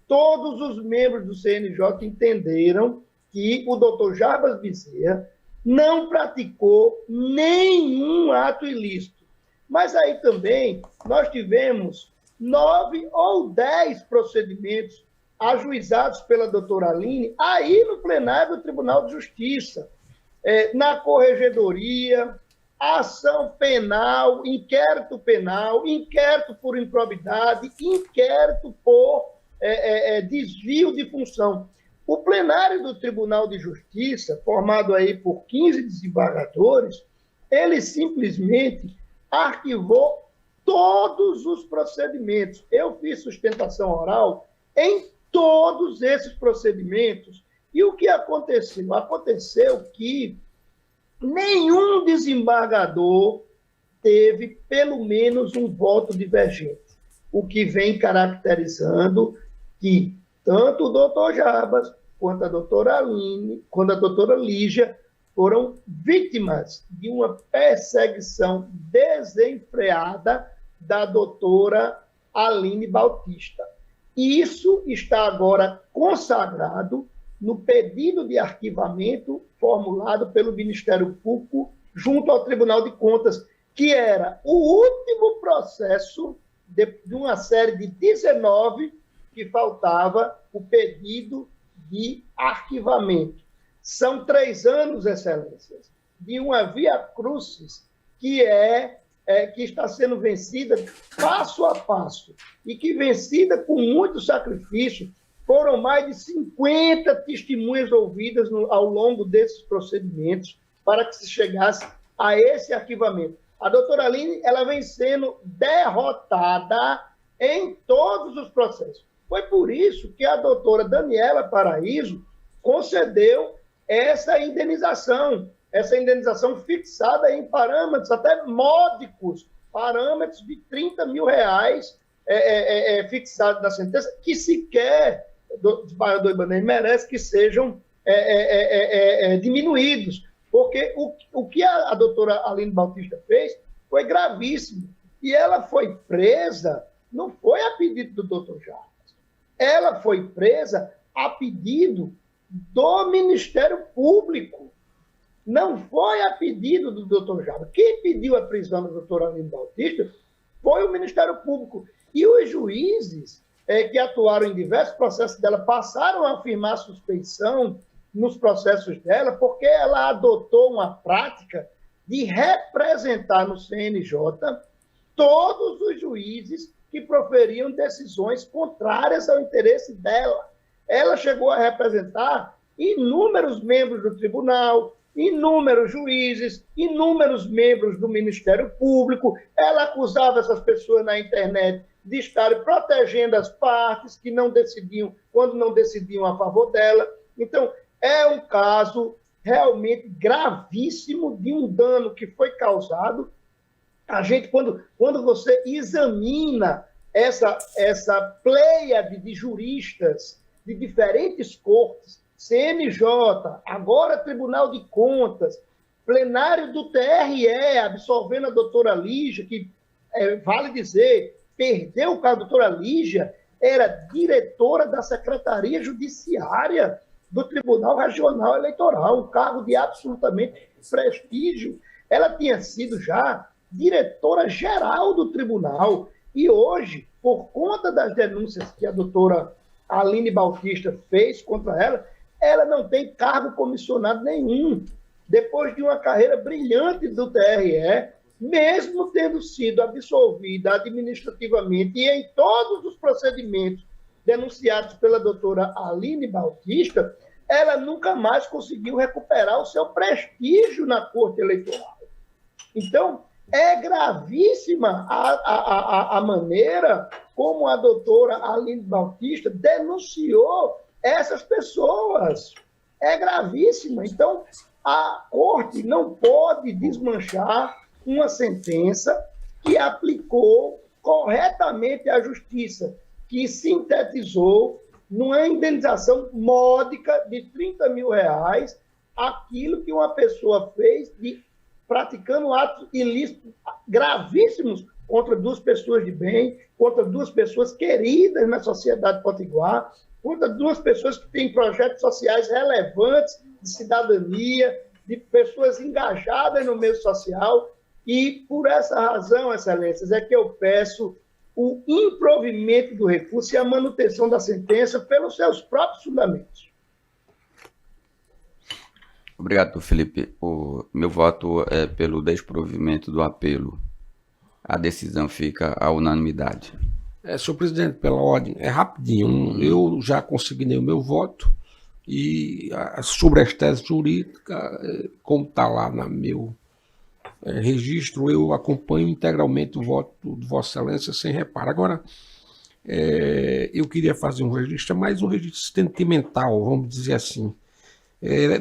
Todos os membros do CNJ entenderam que o doutor Jarbas Bezerra não praticou nenhum ato ilícito. Mas aí também nós tivemos 9 ou 10 procedimentos ajuizados pela doutora Aline aí no plenário do Tribunal de Justiça, na corregedoria, ação penal, inquérito por improbidade, inquérito por desvio de função. O plenário do Tribunal de Justiça, formado aí por 15 desembargadores, ele simplesmente arquivou todos os procedimentos. Eu fiz sustentação oral em todos esses procedimentos. E o que aconteceu? Aconteceu que nenhum desembargador teve pelo menos um voto divergente, o que vem caracterizando que tanto o doutor Jarbas, quanto a doutora Aline, quanto a doutora Lígia, foram vítimas de uma perseguição desenfreada da doutora Aline Bautista. E isso está agora consagrado no pedido de arquivamento formulado pelo Ministério Público junto ao Tribunal de Contas, que era o último processo de uma série de 19 que faltava o pedido de arquivamento. São 3 anos, Excelências, de uma via crucis que está sendo vencida passo a passo e que vencida com muito sacrifício, Foram mais de 50 testemunhas ouvidas ao longo desses procedimentos para que se chegasse a esse arquivamento. A doutora Aline, ela vem sendo derrotada em todos os processos. Foi por isso que a doutora Daniela Paraíso concedeu essa indenização fixada em parâmetros até módicos, parâmetros de R$30 mil fixados na sentença, que sequer o desembargador Ibanez merece que sejam diminuídos, porque o que a doutora Aline Bautista fez foi gravíssimo, e ela foi presa, não foi a pedido do doutor Jarbas, ela foi presa a pedido do Ministério Público, não foi a pedido do doutor Jarbas. Quem pediu a prisão da doutora Aline Bautista foi o Ministério Público, e os juízes que atuaram em diversos processos dela passaram a afirmar suspeição nos processos dela, porque ela adotou uma prática de representar no CNJ todos os juízes que proferiam decisões contrárias ao interesse dela. Ela chegou a representar inúmeros membros do tribunal, inúmeros juízes, inúmeros membros do Ministério Público. Ela acusava essas pessoas na internet de estarem protegendo as partes que não decidiam, quando não decidiam a favor dela. Então, é um caso realmente gravíssimo de um dano que foi causado. A gente, quando você examina essa pleiade de juristas de diferentes cortes, CNJ, agora Tribunal de Contas, plenário do TRE, absolvendo a doutora Lígia, que, vale dizer, perdeu o cargo. A doutora Lígia era diretora da Secretaria Judiciária do Tribunal Regional Eleitoral, um cargo de absolutamente prestígio. Ela tinha sido já diretora-geral do tribunal, e hoje, por conta das denúncias que a doutora Aline Bautista fez contra ela, ela não tem cargo comissionado nenhum. Depois de uma carreira brilhante do TRE, mesmo tendo sido absolvida administrativamente e em todos os procedimentos denunciados pela doutora Aline Bautista, ela nunca mais conseguiu recuperar o seu prestígio na Corte Eleitoral. Então, é gravíssima a maneira como a doutora Aline Bautista denunciou essas pessoas. É gravíssima. Então, a Corte não pode desmanchar uma sentença que aplicou corretamente a Justiça, que sintetizou numa indenização módica de R$30 mil aquilo que uma pessoa fez praticando atos ilícitos gravíssimos contra duas pessoas de bem, contra duas pessoas queridas na sociedade potiguar, contra duas pessoas que têm projetos sociais relevantes de cidadania, de pessoas engajadas no meio social. E, por essa razão, excelências, é que eu peço o improvimento do recurso e a manutenção da sentença pelos seus próprios fundamentos. Obrigado, doutor Felipe. O meu voto é pelo desprovimento do apelo. A decisão fica à unanimidade. Senhor presidente, pela ordem, é rapidinho. Eu já consignei o meu voto e sobre as teses jurídicas, como está lá no meu registro, eu acompanho integralmente o voto de Vossa Excelência sem reparo. Agora, eu queria fazer um registro, mais um registro sentimental, vamos dizer assim,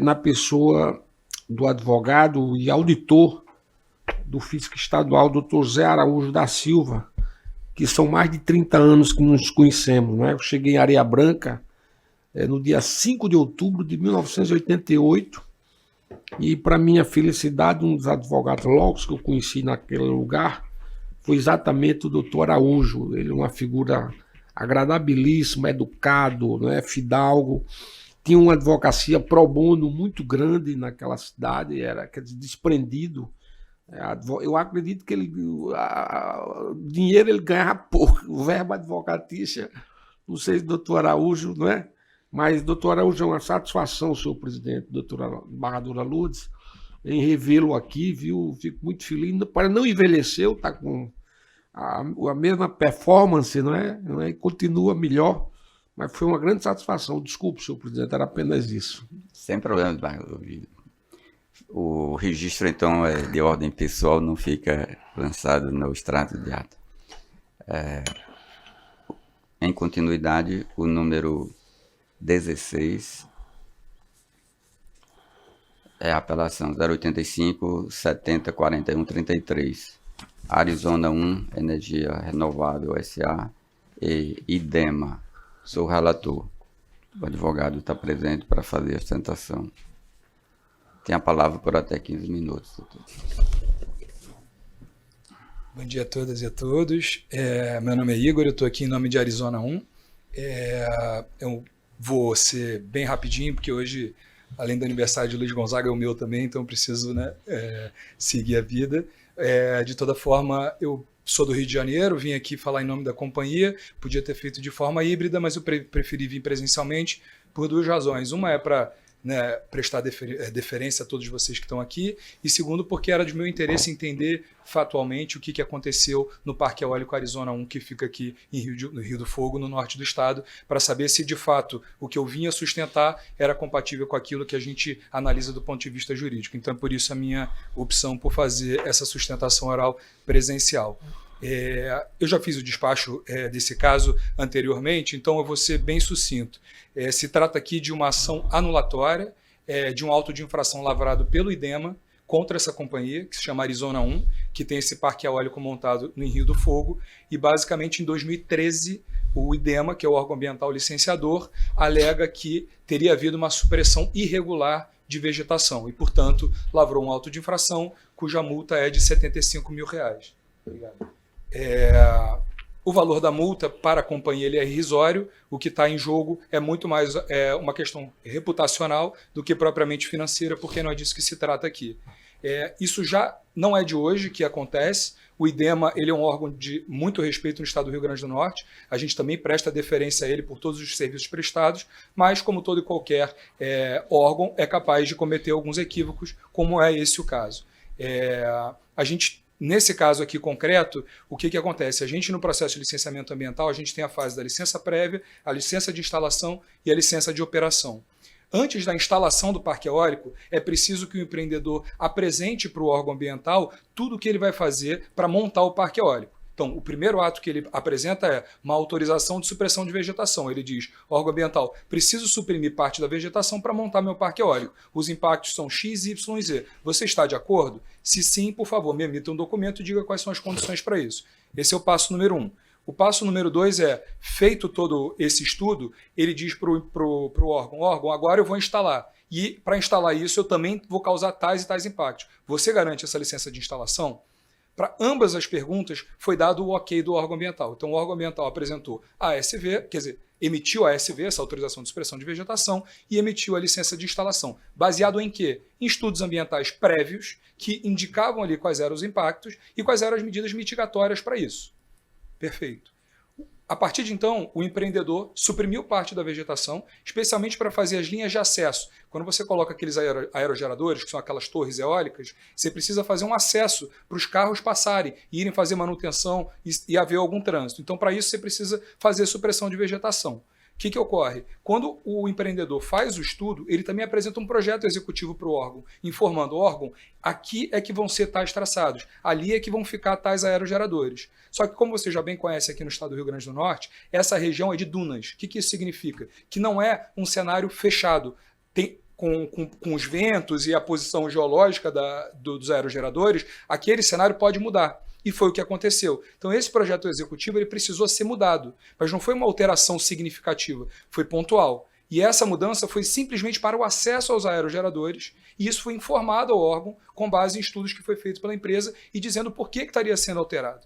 na pessoa do advogado e auditor do Fisco Estadual, doutor Zé Araújo da Silva, que são mais de 30 anos que nos conhecemos, não é? Eu cheguei em Areia Branca no dia 5 de outubro de 1988, e, para minha felicidade, um dos advogados logo que eu conheci naquele lugar foi exatamente o doutor Araújo. Ele é uma figura agradabilíssima, educado, não é? Fidalgo, tinha uma advocacia pro bono muito grande naquela cidade, era, quer dizer, desprendido. Eu acredito que dinheiro ele ganhava pouco, o verbo advocatícia, não sei se doutor Araújo, não é? Mas, doutor Araújo, é uma satisfação, senhor presidente, doutora embargadora Lourdes, em revê-lo aqui, viu? Fico muito feliz. Para não envelheceu, está com a mesma performance, não é? E continua melhor. Mas foi uma grande satisfação. Desculpe, senhor presidente, era apenas isso. Sem problema, desembargador Vigílio. O registro, então, é de ordem pessoal, não fica lançado no extrato de ata. Em continuidade, o número 16 é a apelação 085 70 41 33. Arizona 1, Energia Renovável S.A. e IDEMA. Sou o relator. O advogado está presente para fazer a sustentação. Tem a palavra por até 15 minutos, doutor. Bom dia a todas e a todos. Meu nome é Igor, eu estou aqui em nome de Arizona 1. Eu vou ser bem rapidinho, porque hoje, além do aniversário de Luiz Gonzaga, é o meu também, então eu preciso, né, seguir a vida. De toda forma, eu sou do Rio de Janeiro, vim aqui falar em nome da companhia, podia ter feito de forma híbrida, mas eu preferi vir presencialmente por duas razões. Uma é para prestar deferência a todos vocês que estão aqui, e segundo, porque era de meu interesse entender factualmente o que aconteceu no Parque Eólico Arizona 1, que fica aqui no Rio do Fogo, no norte do estado, para saber se de fato o que eu vinha sustentar era compatível com aquilo que a gente analisa do ponto de vista jurídico. Então, por isso a minha opção por fazer essa sustentação oral presencial. Eu já fiz o despacho desse caso anteriormente, então eu vou ser bem sucinto. Se trata aqui de uma ação anulatória, de um auto de infração lavrado pelo IDEMA contra essa companhia, que se chama Arizona 1, que tem esse parque eólico montado no Rio do Fogo, e basicamente em 2013 o IDEMA, que é o órgão ambiental licenciador, alega que teria havido uma supressão irregular de vegetação e, portanto, lavrou um auto de infração cuja multa é de R$75 mil. Obrigado. O valor da multa para a companhia ele é irrisório, o que está em jogo é muito mais uma questão reputacional do que propriamente financeira, porque não é disso que se trata aqui. Isso já não é de hoje que acontece. O IDEMA ele é um órgão de muito respeito no estado do Rio Grande do Norte, a gente também presta deferência a ele por todos os serviços prestados, mas como todo e qualquer órgão é capaz de cometer alguns equívocos, como é esse o caso. Nesse caso aqui concreto, o que acontece? A gente, no processo de licenciamento ambiental, a gente tem a fase da licença prévia, a licença de instalação e a licença de operação. Antes da instalação do parque eólico, é preciso que o empreendedor apresente para o órgão ambiental tudo o que ele vai fazer para montar o parque eólico. Então, o primeiro ato que ele apresenta é uma autorização de supressão de vegetação. Ele diz, órgão ambiental, preciso suprimir parte da vegetação para montar meu parque eólico. Os impactos são X, Y e Z. Você está de acordo? Se sim, por favor, me emita um documento e diga quais são as condições para isso. Esse é o passo número 1. O passo número 2 é, feito todo esse estudo, ele diz para o órgão, agora eu vou instalar. E para instalar isso, eu também vou causar tais e tais impactos. Você garante essa licença de instalação? Para ambas as perguntas, foi dado o ok do órgão ambiental. Então, o órgão ambiental apresentou a ASV, quer dizer, emitiu a ASV, essa autorização de supressão de vegetação, e emitiu a licença de instalação. Baseado em quê? Em estudos ambientais prévios que indicavam ali quais eram os impactos e quais eram as medidas mitigatórias para isso. Perfeito. A partir de então, o empreendedor suprimiu parte da vegetação, especialmente para fazer as linhas de acesso. Quando você coloca aqueles aerogeradores, que são aquelas torres eólicas, você precisa fazer um acesso para os carros passarem, irem fazer manutenção e haver algum trânsito. Então, para isso, você precisa fazer supressão de vegetação. O que ocorre? Quando o empreendedor faz o estudo, ele também apresenta um projeto executivo para o órgão, informando o órgão, aqui é que vão ser tais traçados, ali é que vão ficar tais aerogeradores. Só que, como você já bem conhece aqui no estado do Rio Grande do Norte, essa região é de dunas. O que isso significa? Que não é um cenário fechado. Com os ventos e a posição geológica dos aerogeradores, aquele cenário pode mudar. E foi o que aconteceu. Então, esse projeto executivo ele precisou ser mudado, mas não foi uma alteração significativa, foi pontual. E essa mudança foi simplesmente para o acesso aos aerogeradores, e isso foi informado ao órgão com base em estudos que foi feito pela empresa e dizendo por que estaria sendo alterado.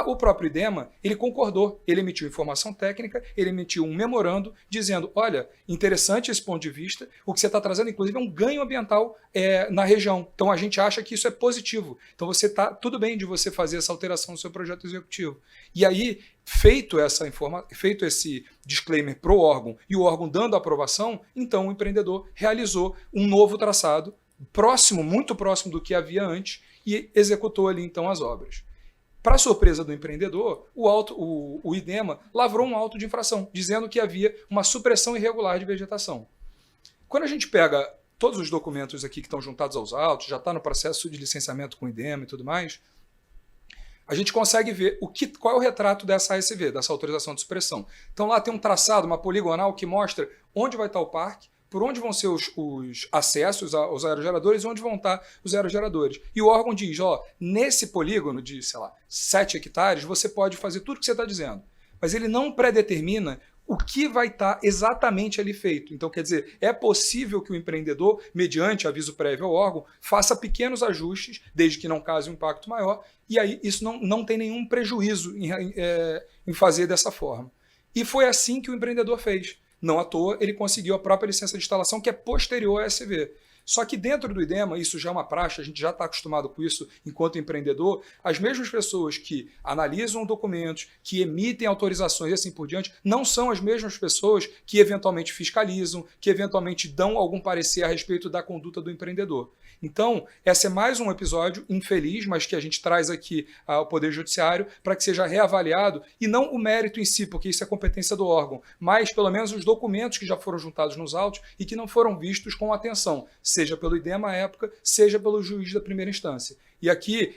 O próprio IDEMA, ele concordou, ele emitiu informação técnica, ele emitiu um memorando dizendo, olha, interessante esse ponto de vista, o que você está trazendo, inclusive, é um ganho ambiental na região. Então, a gente acha que isso é positivo. Então, você está tudo bem de você fazer essa alteração no seu projeto executivo. E aí, feito esse disclaimer para o órgão e o órgão dando a aprovação, então o empreendedor realizou um novo traçado, muito próximo do que havia antes, e executou ali, então, as obras. Para surpresa do empreendedor, o IDEMA lavrou um auto de infração, dizendo que havia uma supressão irregular de vegetação. Quando a gente pega todos os documentos aqui que estão juntados aos autos, já está no processo de licenciamento com o IDEMA e tudo mais, a gente consegue ver qual é o retrato dessa ASV, dessa autorização de supressão. Então lá tem um traçado, uma poligonal que mostra onde vai estar o parque, por onde vão ser os acessos aos aerogeradores e onde vão estar os aerogeradores. E o órgão diz, ó, nesse polígono de, sei lá, 7 hectares, você pode fazer tudo o que você está dizendo. Mas ele não predetermina o que vai estar exatamente ali feito. Então, quer dizer, é possível que o empreendedor, mediante aviso prévio ao órgão, faça pequenos ajustes, desde que não cause um impacto maior, e aí isso não tem nenhum prejuízo em fazer dessa forma. E foi assim que o empreendedor fez. Não à toa, ele conseguiu a própria licença de instalação, que é posterior à ASV. Só que dentro do IDEMA, isso já é uma praxe, a gente já está acostumado com isso enquanto empreendedor, as mesmas pessoas que analisam documentos, que emitem autorizações e assim por diante, não são as mesmas pessoas que eventualmente fiscalizam, que eventualmente dão algum parecer a respeito da conduta do empreendedor. Então, esse é mais um episódio infeliz, mas que a gente traz aqui ao Poder Judiciário para que seja reavaliado, e não o mérito em si, porque isso é competência do órgão, mas pelo menos os documentos que já foram juntados nos autos e que não foram vistos com atenção, seja pelo IDEMA à época, seja pelo juiz da primeira instância. E aqui,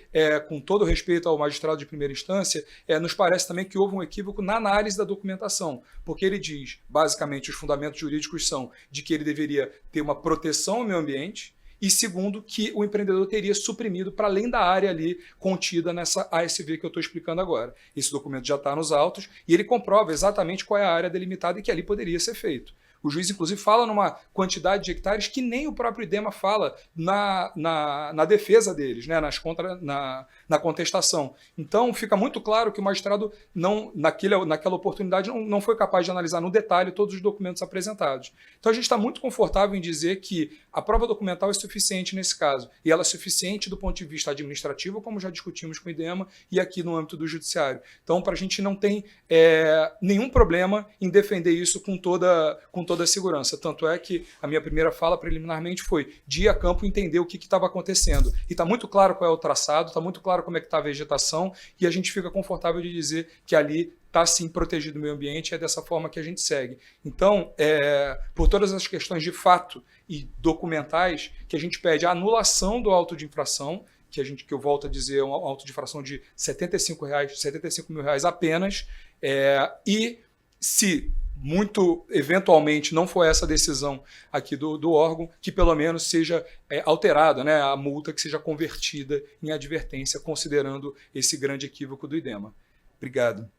com todo respeito ao magistrado de primeira instância, nos parece também que houve um equívoco na análise da documentação, porque ele diz, basicamente, os fundamentos jurídicos são de que ele deveria ter uma proteção ao meio ambiente, e segundo, que o empreendedor teria suprimido para além da área ali contida nessa ASV que eu estou explicando agora. Esse documento já está nos autos e ele comprova exatamente qual é a área delimitada e que ali poderia ser feito. O juiz, inclusive, fala numa quantidade de hectares que nem o próprio IDEMA fala na defesa deles, né, na contestação. Então, fica muito claro que o magistrado, naquela oportunidade, não foi capaz de analisar no detalhe todos os documentos apresentados. Então, a gente está muito confortável em dizer que a prova documental é suficiente nesse caso, e ela é suficiente do ponto de vista administrativo, como já discutimos com o IDEMA, e aqui no âmbito do judiciário. Então, para a gente não tem nenhum problema em defender isso com toda a segurança. Tanto é que a minha primeira fala preliminarmente foi de ir a campo entender o que estava acontecendo. E está muito claro qual é o traçado, está muito claro como é que está a vegetação, e a gente fica confortável de dizer que ali está sim protegido o meio ambiente, e é dessa forma que a gente segue. Então, por todas as questões de fato e documentais, que a gente pede a anulação do auto de infração, que eu volto a dizer, é um auto de infração de R$ 75 mil apenas, e se muito eventualmente não for essa decisão aqui do órgão, que pelo menos seja alterada, né, a multa que seja convertida em advertência, considerando esse grande equívoco do IDEMA. Obrigado.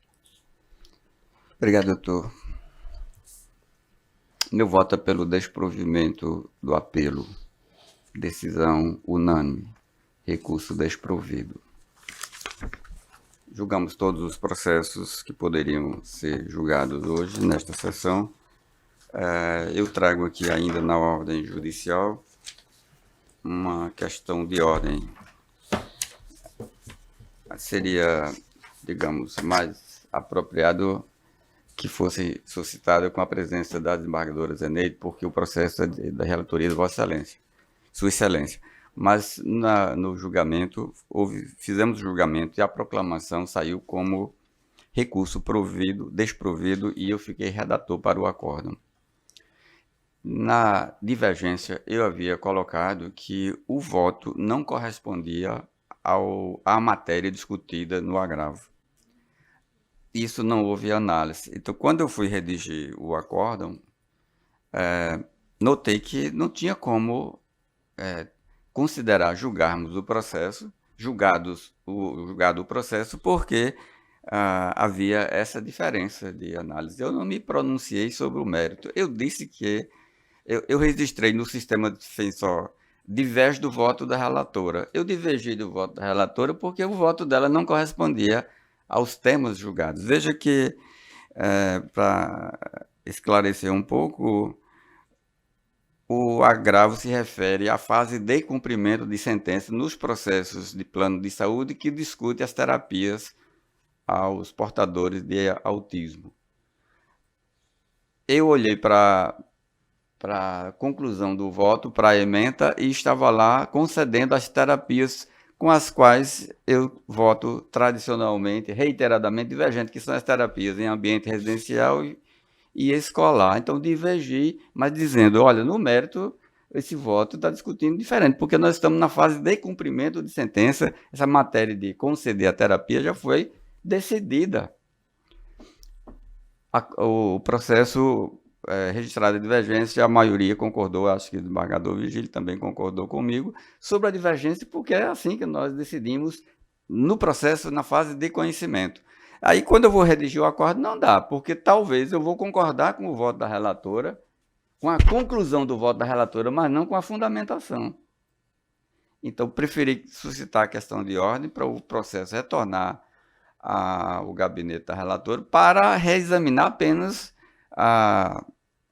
Obrigado, doutor. Meu voto é pelo desprovimento do apelo. Decisão unânime. Recurso desprovido. Julgamos todos os processos que poderiam ser julgados hoje, nesta sessão. Eu trago aqui ainda na ordem judicial uma questão de ordem. Seria, digamos, mais apropriado que fosse suscitada com a presença da desembargadora Zeneide, porque o processo é da relatoria de Vossa Excelência, Sua Excelência. Mas no julgamento, fizemos o julgamento e a proclamação saiu como recurso desprovido, e eu fiquei redator para o acórdão. Na divergência, eu havia colocado que o voto não correspondia à matéria discutida no agravo. Isso não houve análise. Então, quando eu fui redigir o acórdão, notei que não tinha como considerar julgarmos o processo, julgado o processo, porque havia essa diferença de análise. Eu não me pronunciei sobre o mérito. Eu disse que eu registrei no sistema defensor diverge do voto da relatora. Eu divergi do voto da relatora porque o voto dela não correspondia aos temas julgados. Veja que, para esclarecer um pouco, o agravo se refere à fase de cumprimento de sentença nos processos de plano de saúde que discute as terapias aos portadores de autismo. Eu olhei para a conclusão do voto, para a ementa, e estava lá concedendo as terapias com as quais eu voto tradicionalmente, reiteradamente divergente, que são as terapias em ambiente residencial e escolar. Então, divergir, mas dizendo, olha, no mérito, esse voto está discutindo diferente, porque nós estamos na fase de cumprimento de sentença, essa matéria de conceder a terapia já foi decidida. O processo registrado de divergência, a maioria concordou, acho que o desembargador Vigílio também concordou comigo, sobre a divergência, porque é assim que nós decidimos no processo, na fase de conhecimento. Aí, quando eu vou redigir o acordo, não dá, porque talvez eu vou concordar com o voto da relatora, com a conclusão do voto da relatora, mas não com a fundamentação. Então, preferi suscitar a questão de ordem para o processo retornar ao gabinete da relatora para reexaminar apenas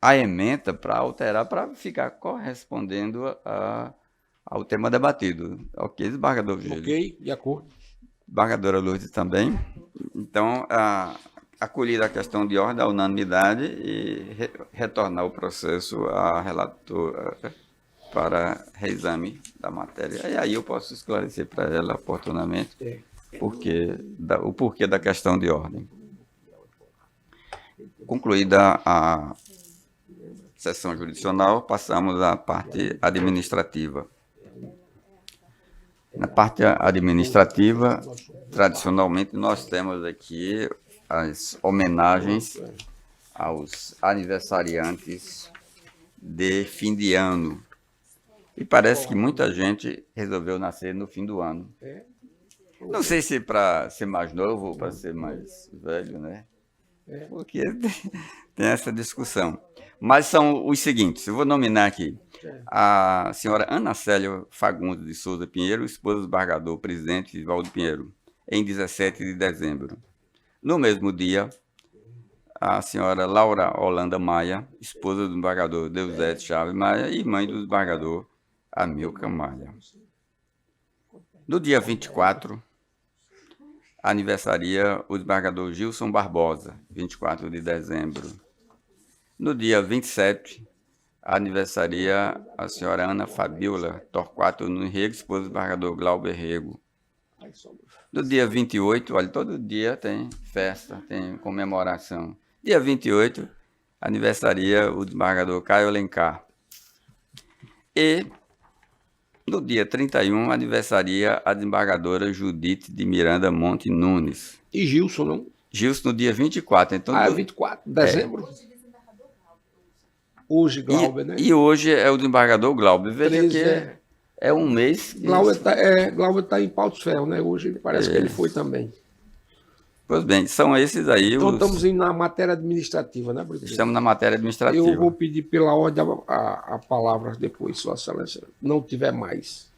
a ementa, para alterar, para ficar correspondendo ao tema debatido. Ok, desembargador Vigílio? Ok, de acordo. Desembargadora Lourdes também. Então, acolhida a questão de ordem, a unanimidade, e retornar o processo à relatora para reexame da matéria. E aí eu posso esclarecer para ela oportunamente o porquê da questão de ordem. Concluída a sessão jurisdicional, passamos à parte administrativa. Na parte administrativa, tradicionalmente, nós temos aqui as homenagens aos aniversariantes de fim de ano. E parece que muita gente resolveu nascer no fim do ano. Não sei se para ser mais novo ou para ser mais velho, né? Porque tem essa discussão. Mas são os seguintes, eu vou nominar aqui. A senhora Ana Célia Fagundes de Souza Pinheiro, esposa do desembargador presidente Valdo Pinheiro, em 17 de dezembro. No mesmo dia, a senhora Laura Holanda Maia, esposa do desembargador Deusete Chaves Maia e mãe do desembargador Amilcar Maia. No dia 24, aniversaria o desembargador Gilson Barbosa, 24 de dezembro. No dia 27, aniversaria a senhora Ana Fabiola Torquato Nunes Rego, esposa do desembargador Glauber Rego. No dia 28, olha, todo dia tem festa, tem comemoração. Dia 28, aniversaria o desembargador Caio Alencar. E no dia 31, aniversaria a desembargadora Judite de Miranda Monte Nunes. E Gilson, não? Gilson no dia 24. Então, 24 de dezembro. Hoje, Glauber, né? E hoje é o desembargador Glauber. Veja que é um mês. Glauber está em Patos Ferro, né? Hoje parece que ele foi também. Pois bem, são esses aí. Então estamos indo na matéria administrativa, né, presidente? Estamos na matéria administrativa. Eu vou pedir pela ordem a palavra depois, Sua Excelência. Não tiver mais.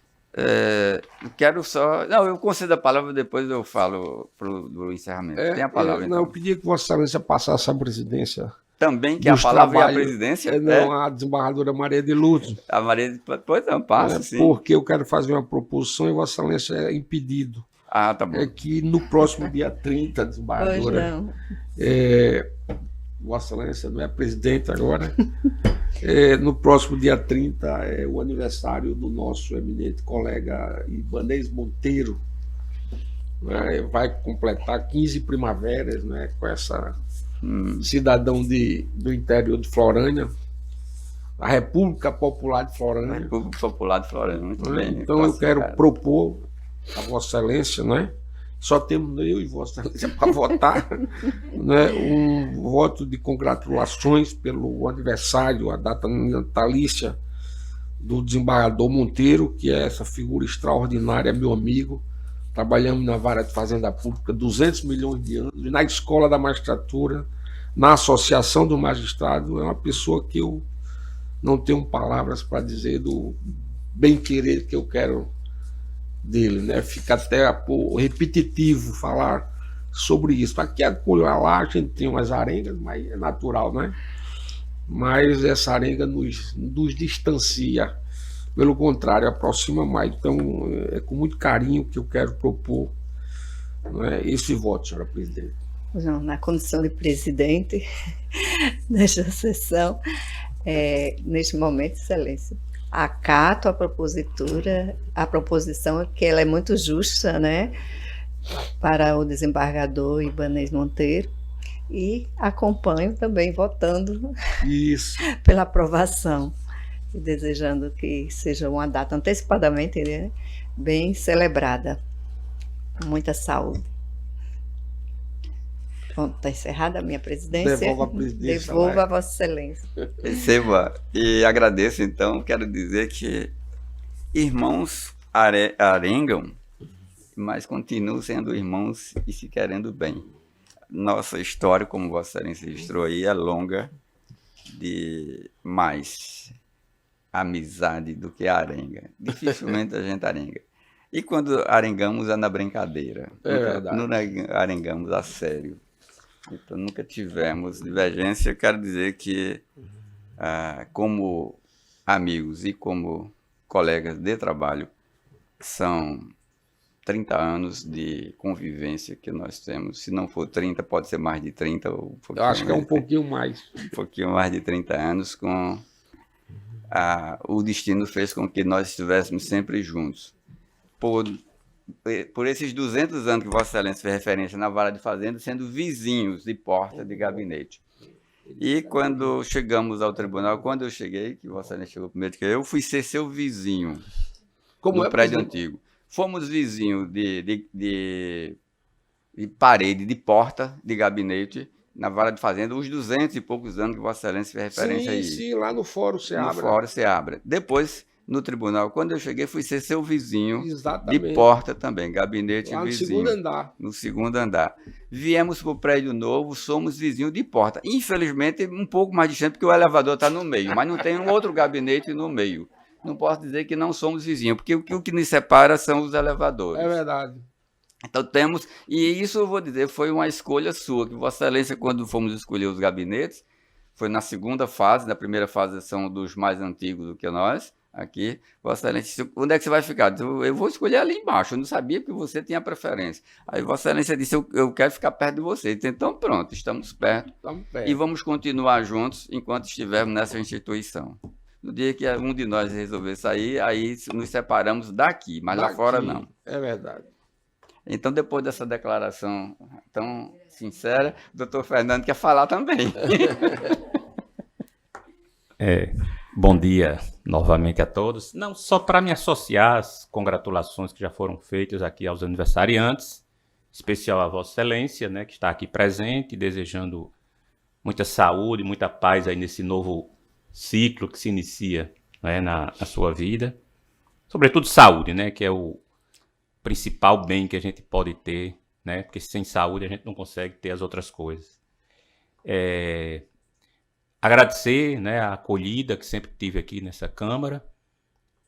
Quero só. Não, eu concedo a palavra, depois eu falo do encerramento. Tem a palavra. Não, eu pedi que Vossa Excelência passasse a presidência. Também que a palavra e a presidência? Não, a desembargadora Maria de Lourdes. A Maria de... Pois não, passa, sim. Porque eu quero fazer uma proposição e Vossa Excelência é impedido. Ah, tá bom. É que no próximo dia 30, desembargadora, Vossa Excelência não é presidente agora, no próximo dia 30 é o aniversário do nosso eminente colega Ibanez Monteiro, né? Vai completar 15 primaveras, né? Com essa cidadão do interior de Florânia, a República Popular de Florânia. República Popular de Florânia, muito bem. Então eu quero propor a Vossa Excelência, né? Só temos eu e Vossa Excelência para votar, né? Um voto de congratulações pelo aniversário, a data natalícia do desembargador Monteiro, que é essa figura extraordinária, meu amigo. Trabalhamos na Vara de Fazenda Pública 200 milhões de anos, na Escola da Magistratura, na Associação do Magistrado. É uma pessoa que eu não tenho palavras para dizer do bem-querer que eu quero dele, né? Fica até repetitivo falar sobre isso. Aqui lá a gente tem umas arengas, mas é natural, né? Mas essa arenga nos distancia, pelo contrário, aproxima mais. Então é com muito carinho que eu quero propor, né, esse voto, senhora presidente. Não, na condição de presidente desta sessão, neste momento, Excelência, acato a proposição, que ela é muito justa, né, para o desembargador Ibanez Monteiro, e acompanho também votando Isso. pela aprovação, e desejando que seja uma data antecipadamente, né, bem celebrada, com muita saúde. Pronto, está encerrada a minha presidência. Devolvo a presidência. Devolvo vai. a Vossa Excelência. Receba e agradeço, então, quero dizer que irmãos arengam, mas continuam sendo irmãos e se querendo bem. Nossa história, como Vossa Excelência registrou aí, é longa, de mais amizade do que arenga. Dificilmente a gente arenga. E quando arengamos é na brincadeira. Não arengamos a sério. Então nunca tivemos divergência. Quero dizer que, como amigos e como colegas de trabalho, são 30 anos de convivência que nós temos. Se não for 30, pode ser mais de 30. Ou Eu acho que é um pouquinho mais. Um pouquinho mais de 30 anos. O destino fez com que nós estivéssemos sempre juntos. Por esses 200 anos que Vossa Excelência fez referência na Vara de Fazenda, sendo vizinhos de porta de gabinete. E quando chegamos ao tribunal, quando eu cheguei, que Vossa Excelência chegou primeiro que eu fui ser seu vizinho no prédio antigo. Fomos vizinhos de parede, de porta de gabinete, na Vara de Fazenda, os 200 e poucos anos que Vossa Excelência fez referência aí. Sim, lá no Fórum Seabra. No Fórum Seabra. Depois, no tribunal, quando eu cheguei, fui ser seu vizinho. Exatamente. De porta também, gabinete lá vizinho. No segundo andar. No segundo andar. Viemos para o prédio novo, somos vizinhos de porta. Infelizmente, um pouco mais distante, porque o elevador está no meio, mas não tem um outro gabinete no meio. Não posso dizer que não somos vizinhos, porque o que nos separa são os elevadores. É verdade. Então temos, e isso eu vou dizer, foi uma escolha sua, que Vossa Excelência, quando fomos escolher os gabinetes, foi na segunda fase, na primeira fase são dos mais antigos do que nós, aqui, Vossa Excelência, onde é que você vai ficar? Eu vou escolher ali embaixo, eu não sabia que você tinha preferência. Aí Vossa Excelência disse, eu quero ficar perto de você. Então pronto, estamos perto. E vamos continuar juntos enquanto estivermos nessa instituição. No dia que um de nós resolver sair, aí nos separamos daqui, mas lá fora não. É verdade. Então, depois dessa declaração tão sincera, o doutor Fernando quer falar também. Bom dia novamente a todos. Não só para me associar às congratulações que já foram feitas aqui aos aniversariantes, especial a Vossa Excelência, né, que está aqui presente, desejando muita saúde, muita paz aí nesse novo ciclo que se inicia, né, na sua vida. Sobretudo saúde, né, que é o principal bem que a gente pode ter, né, porque sem saúde a gente não consegue ter as outras coisas. Agradecer, né, a acolhida que sempre tive aqui nessa Câmara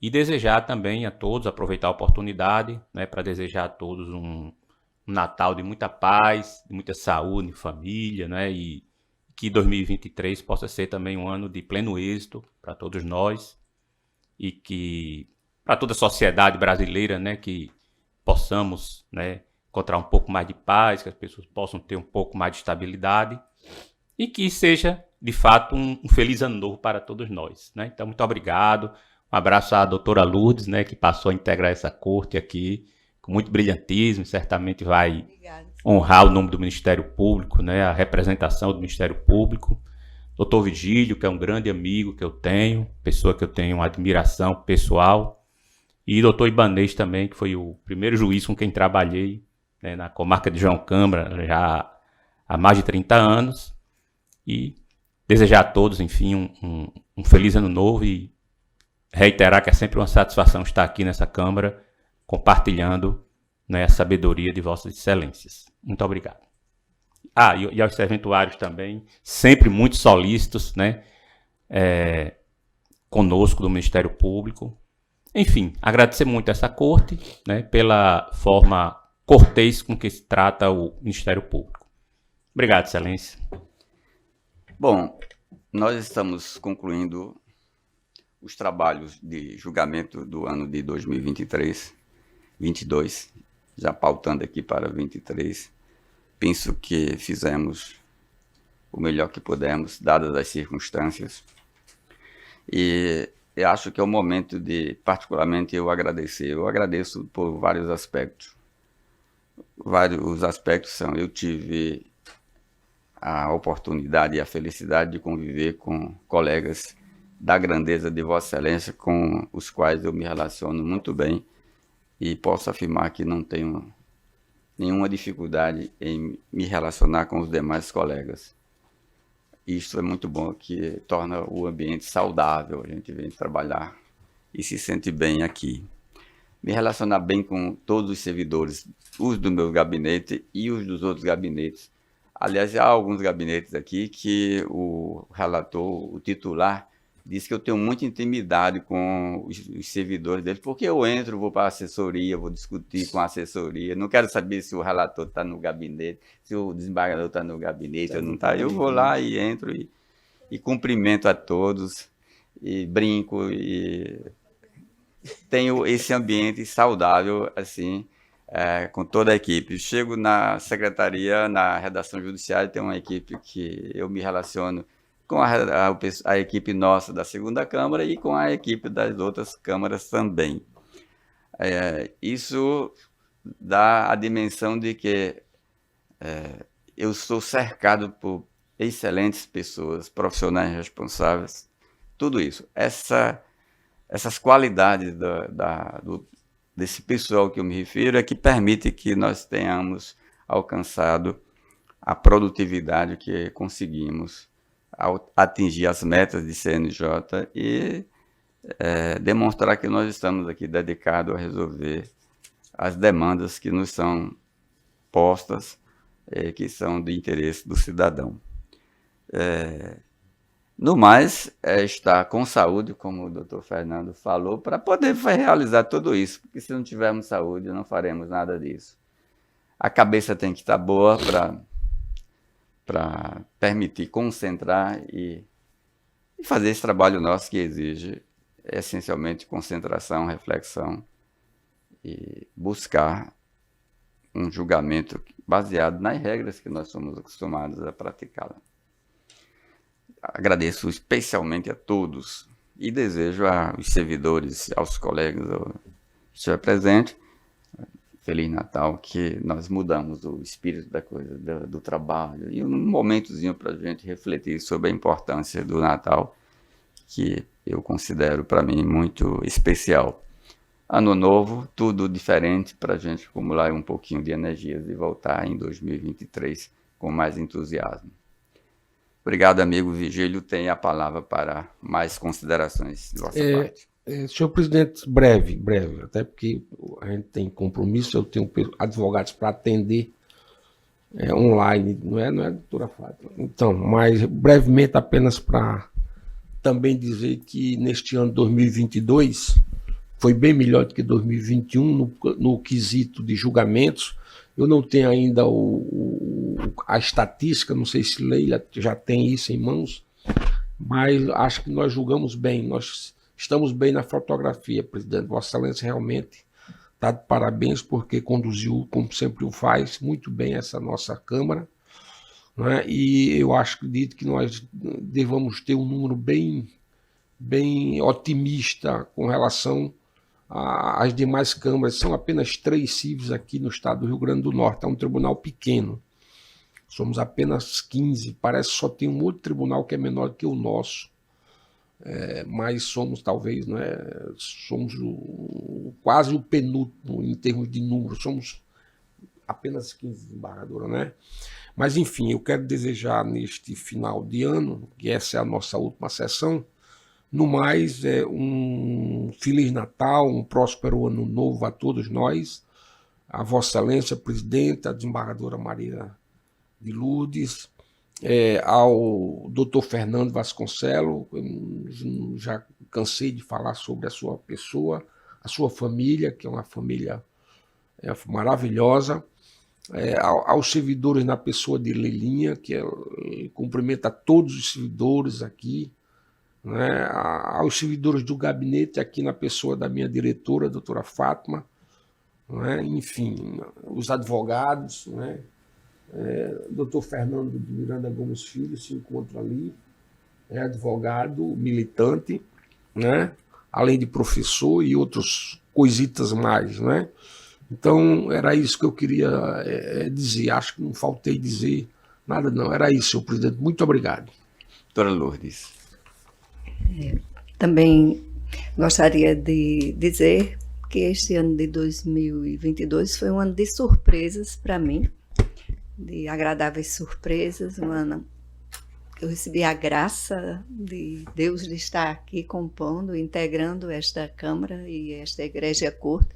e desejar também a todos, aproveitar a oportunidade, né, para desejar a todos um Natal de muita paz, de muita saúde, família, né, e que 2023 possa ser também um ano de pleno êxito para todos nós e que para toda a sociedade brasileira, né, que possamos, né, encontrar um pouco mais de paz, que as pessoas possam ter um pouco mais de estabilidade e que seja, de fato, um feliz ano novo para todos nós, né? Então, muito obrigado. Um abraço à doutora Lourdes, né, que passou a integrar essa corte aqui com muito brilhantismo, certamente vai honrar o nome do Ministério Público, né, a representação do Ministério Público. Doutor Vigílio, que é um grande amigo que eu tenho, pessoa que eu tenho uma admiração pessoal. E doutor Ibanez também, que foi o primeiro juiz com quem trabalhei, né, na comarca de João Câmara, já há mais de 30 anos. E desejar a todos, enfim, um feliz ano novo e reiterar que é sempre uma satisfação estar aqui nessa Câmara, compartilhando, né, a sabedoria de Vossas Excelências. Muito obrigado. E aos serventuários também, sempre muito solícitos, né, conosco do Ministério Público. Enfim, agradecer muito essa corte, né, pela forma cortês com que se trata o Ministério Público. Obrigado, Excelência. Bom, nós estamos concluindo os trabalhos de julgamento do ano de 2023, 22, já pautando aqui para 23. Penso que fizemos o melhor que pudemos, dadas as circunstâncias. E eu acho que é o momento de, particularmente, eu agradecer. Eu agradeço por vários aspectos. Vários aspectos são, eu tive a oportunidade e a felicidade de conviver com colegas da grandeza de Vossa Excelência, com os quais eu me relaciono muito bem e posso afirmar que não tenho nenhuma dificuldade em me relacionar com os demais colegas. Isso é muito bom, que torna o ambiente saudável, a gente vem trabalhar e se sente bem aqui. Me relacionar bem com todos os servidores, os do meu gabinete e os dos outros gabinetes. Aliás, há alguns gabinetes aqui que o relator, o titular, disse que eu tenho muita intimidade com os servidores dele, porque eu entro, vou para a assessoria, vou discutir com a assessoria, não quero saber se o relator está no gabinete, se o desembargador está no gabinete ou não está. Eu vou lá e entro e cumprimento a todos, e brinco, e tenho esse ambiente saudável, assim, com toda a equipe. Chego na secretaria, na redação judiciária, tem uma equipe que eu me relaciono com a equipe nossa da segunda Câmara e com a equipe das outras câmaras também. Isso dá a dimensão de que eu sou cercado por excelentes pessoas, profissionais responsáveis, tudo isso. Essas qualidades desse pessoal que eu me refiro é que permite que nós tenhamos alcançado a produtividade que conseguimos ao atingir as metas de CNJ e demonstrar que nós estamos aqui dedicados a resolver as demandas que nos são postas, que são de interesse do cidadão. No mais, estar com saúde, como o doutor Fernando falou, para poder realizar tudo isso, porque se não tivermos saúde, não faremos nada disso. A cabeça tem que estar boa para permitir concentrar e fazer esse trabalho nosso que exige essencialmente concentração, reflexão e buscar um julgamento baseado nas regras que nós somos acostumados a praticá-la. Agradeço especialmente a todos e desejo aos servidores, aos colegas que estiver presente, Feliz Natal, que nós mudamos o espírito da coisa, do trabalho, e um momentozinho para a gente refletir sobre a importância do Natal, que eu considero para mim muito especial. Ano novo, tudo diferente para a gente acumular um pouquinho de energias e voltar em 2023 com mais entusiasmo. Obrigado, amigo Vigílio. Tem a palavra para mais considerações de vossa parte. Senhor presidente, breve, até porque a gente tem compromisso, eu tenho advogados para atender online, não é, doutora Fátima? Então, mas brevemente apenas para também dizer que neste ano 2022 foi bem melhor do que 2021 no quesito de julgamentos. Eu não tenho ainda a estatística, não sei se Leila já tem isso em mãos, mas acho que nós julgamos bem, nós estamos bem na fotografia, presidente. Vossa Excelência realmente está de parabéns, porque conduziu, como sempre o faz, muito bem essa nossa Câmara, né? E eu acredito que nós devamos ter um número bem otimista com relação às demais câmaras. São apenas 3 cíveis aqui no estado do Rio Grande do Norte, é um tribunal pequeno. Somos apenas 15, parece que só tem um outro tribunal que é menor que o nosso. Mas somos talvez, somos quase o penúltimo em termos de número, somos apenas 15 desembargadoras, né? Mas enfim, eu quero desejar neste final de ano, que essa é a nossa última sessão, no mais, um Feliz Natal, um próspero ano novo a todos nós, a Vossa Excelência, Presidente, a desembargadora Maria de Lourdes, ao doutor Fernando Vasconcelos, já cansei de falar sobre a sua pessoa, a sua família, que é uma família maravilhosa, aos servidores na pessoa de Leilinha, que cumprimenta todos os servidores aqui, né, aos servidores do gabinete aqui na pessoa da minha diretora, a doutora Fátima, né, enfim, os advogados, né, doutor Fernando de Miranda Gomes Filho se encontra ali, é advogado, militante, né? além de professor e outros coisitas mais, não é? Então, era isso que eu queria dizer. Acho que não faltei dizer nada, não. Era isso, senhor presidente. Muito obrigado. Doutora Lourdes. Também gostaria de dizer que este ano de 2022 foi um ano de surpresas para mim, de agradáveis surpresas, um ano que eu recebi a graça de Deus de estar aqui compondo, integrando esta Câmara e esta Igreja Curta.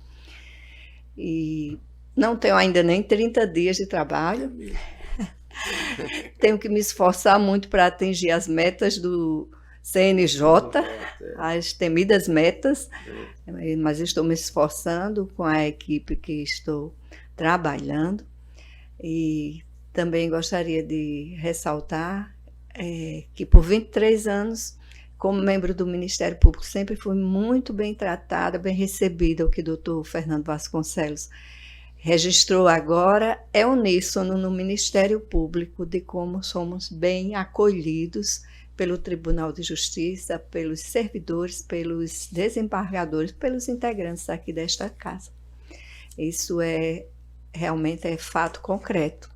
E não tenho ainda nem 30 dias de trabalho. Tenho que me esforçar muito para atingir as metas do CNJ, as temidas metas, mas estou me esforçando com a equipe que estou trabalhando. E também gostaria de ressaltar que por 23 anos, como membro do Ministério Público, sempre fui muito bem tratada, bem recebida. O que o doutor Fernando Vasconcelos registrou agora é uníssono no Ministério Público de como somos bem acolhidos pelo Tribunal de Justiça, pelos servidores, pelos desembargadores, pelos integrantes aqui desta casa. Isso realmente é fato concreto.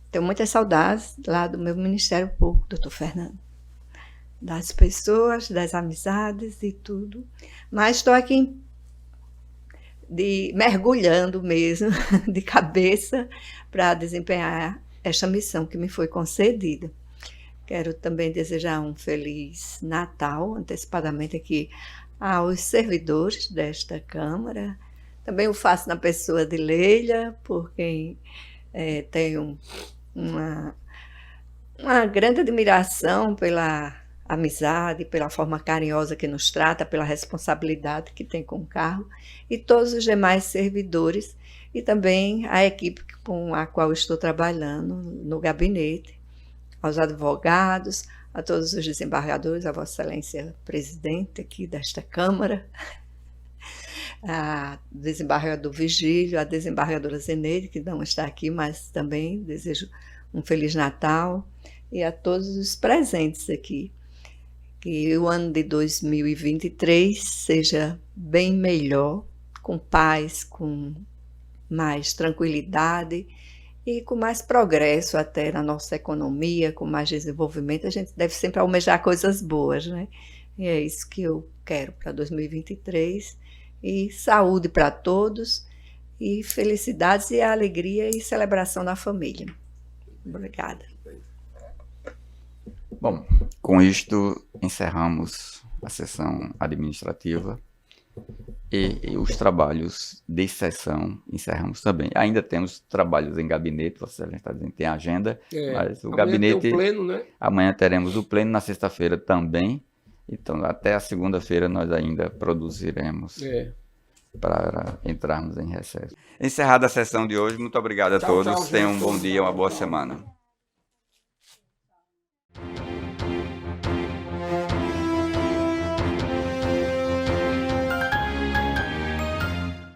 Tenho muitas saudades lá do meu Ministério Público, doutor Fernando, das pessoas, das amizades e tudo, mas estou aqui mergulhando mesmo, de cabeça, para desempenhar esta missão que me foi concedida. Quero também desejar um feliz Natal, antecipadamente aqui, aos servidores desta Câmara. Também o faço na pessoa de Leila, por quem tenho uma grande admiração pela amizade, pela forma carinhosa que nos trata, pela responsabilidade que tem com o cargo, e todos os demais servidores, e também a equipe com a qual estou trabalhando no gabinete, aos advogados, a todos os desembargadores, a Vossa Excelência Presidente aqui desta Câmara, a desembargador Vigílio, a desembargadora Zeneide, que não está aqui, mas também desejo um Feliz Natal, e a todos os presentes aqui. Que o ano de 2023 seja bem melhor, com paz, com mais tranquilidade e com mais progresso até na nossa economia, com mais desenvolvimento. A gente deve sempre almejar coisas boas, né? E é isso que eu quero para 2023. E saúde para todos, e felicidades e alegria e celebração da família. Obrigada. Bom, com isto encerramos a sessão administrativa e os trabalhos de sessão encerramos também. Ainda temos trabalhos em gabinete, você está dizendo que tem agenda, mas o gabinete... Tem o pleno, né? Amanhã teremos o pleno, na sexta-feira também. Então, até a segunda-feira nós ainda produziremos para entrarmos em recesso. Encerrada a sessão de hoje, muito obrigado a todos. Tenham um bom dia, uma boa semana.